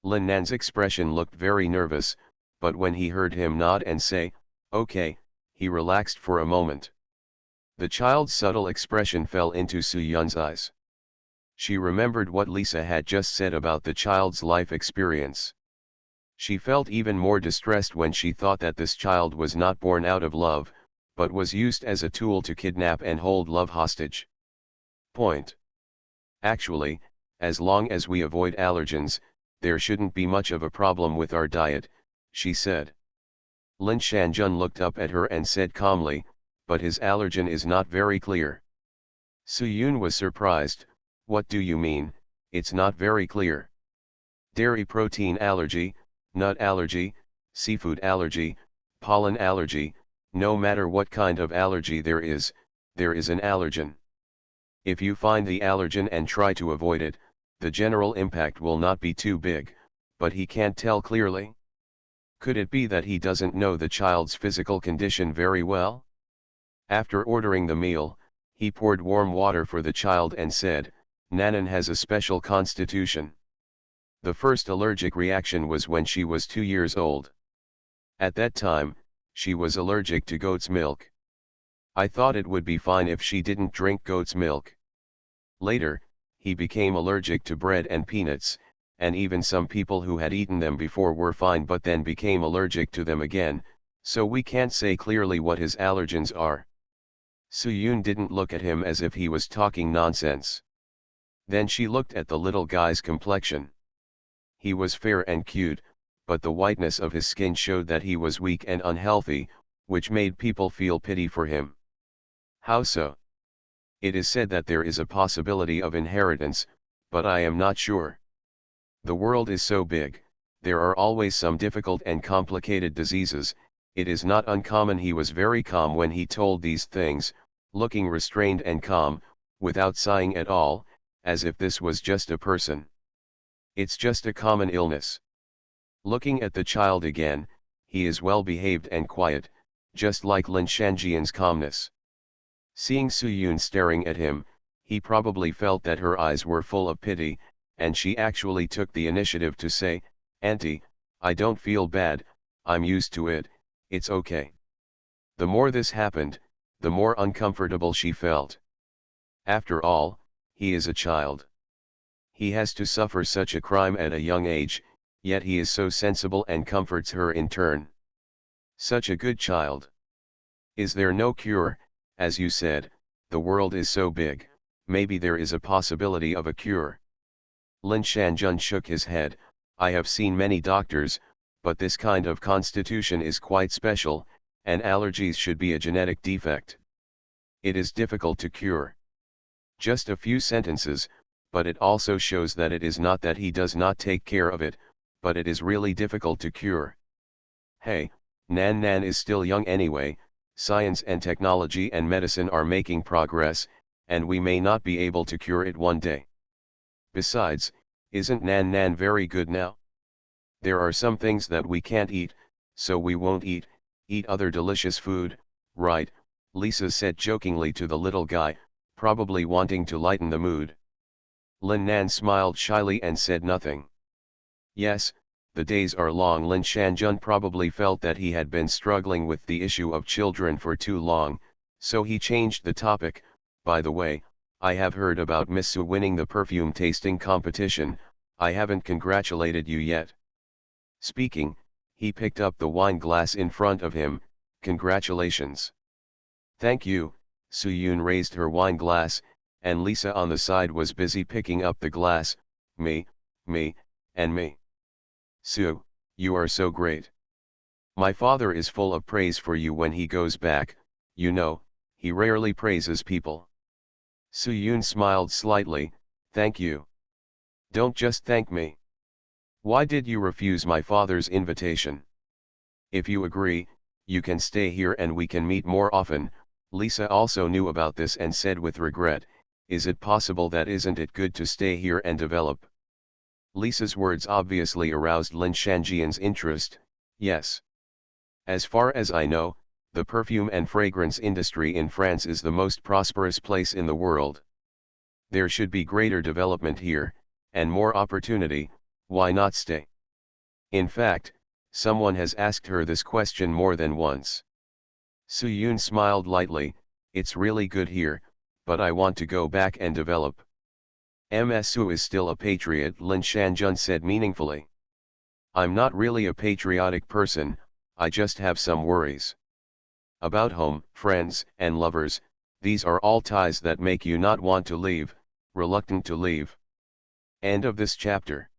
Lin Nan's expression looked very nervous, but when he heard him nod and say, "Okay," he relaxed for a moment. The child's subtle expression fell into Suyun's eyes. She remembered what Lisa had just said about the child's life experience. She felt even more distressed when she thought that this child was not born out of love, but was used as a tool to kidnap and hold love hostage. Point. Actually, as long as we avoid allergens, there shouldn't be much of a problem with our diet, she said. Lin Shanjun looked up at her and said calmly, but his allergen is not very clear. Suyun was surprised. What do you mean, it's not very clear? Dairy protein allergy, nut allergy, seafood allergy, pollen allergy, no matter what kind of allergy there is an allergen. If you find the allergen and try to avoid it, the general impact will not be too big, but he can't tell clearly. Could it be that he doesn't know the child's physical condition very well? After ordering the meal, he poured warm water for the child and said, Nanan has a special constitution. The first allergic reaction was when she was 2 years old. At that time, she was allergic to goat's milk. I thought it would be fine if she didn't drink goat's milk. Later, he became allergic to bread and peanuts, and even some people who had eaten them before were fine but then became allergic to them again, so we can't say clearly what his allergens are. Suyun didn't look at him as if he was talking nonsense. Then she looked at the little guy's complexion. He was fair and cute, but the whiteness of his skin showed that he was weak and unhealthy, which made people feel pity for him. How so? It is said that there is a possibility of inheritance, but I am not sure. The world is so big, there are always some difficult and complicated diseases. It is not uncommon. He was very calm when he told these things, looking restrained and calm, without sighing at all, as if this was just a person. It's just a common illness. Looking at the child again, he is well behaved and quiet, just like Lin Shanjian's calmness. Seeing Suyun staring at him, he probably felt that her eyes were full of pity, and she actually took the initiative to say, Auntie, I don't feel bad, I'm used to it, it's okay. The more this happened, the more uncomfortable she felt. After all, he is a child. He has to suffer such a crime at a young age, yet he is so sensible and comforts her in turn. Such a good child. Is there no cure? As you said, the world is so big, maybe there is a possibility of a cure. Lin Shanjun shook his head. I have seen many doctors, but this kind of constitution is quite special, and allergies should be a genetic defect. It is difficult to cure. Just a few sentences, but it also shows that it is not that he does not take care of it, but it is really difficult to cure. Hey, Nan is still young anyway. Science and technology and medicine are making progress, and we may not be able to cure it one day. Besides, isn't Nan very good now? There are some things that we can't eat, so we won't eat other delicious food, right? Lisa said jokingly to the little guy, probably wanting to lighten the mood. Lin Nan smiled shyly and said nothing. Yes, the days are long. Lin Shanjun probably felt that he had been struggling with the issue of children for too long, so he changed the topic. By the way, I have heard about Miss Su winning the perfume tasting competition. I haven't congratulated you yet. Speaking, he picked up the wine glass in front of him. Congratulations. Thank you. Suyun raised her wine glass, and Lisa on the side was busy picking up the glass. Me, and me. Su, you are so great. My father is full of praise for you when he goes back, you know, he rarely praises people. Suyun smiled slightly. Thank you. Don't just thank me. Why did you refuse my father's invitation? If you agree, you can stay here and we can meet more often. Lisa also knew about this and said with regret, is it possible that isn't it good to stay here and develop? Lisa's words obviously aroused Lin Shanjian's interest. Yes. As far as I know, the perfume and fragrance industry in France is the most prosperous place in the world. There should be greater development here, and more opportunity. Why not stay? In fact, someone has asked her this question more than once. Suyun smiled lightly. It's really good here, but I want to go back and develop. Su is still a patriot, Lin Shanjun said meaningfully. I'm not really a patriotic person, I just have some worries. About home, friends, and lovers, these are all ties that make you not want to leave, reluctant to leave. End of this chapter.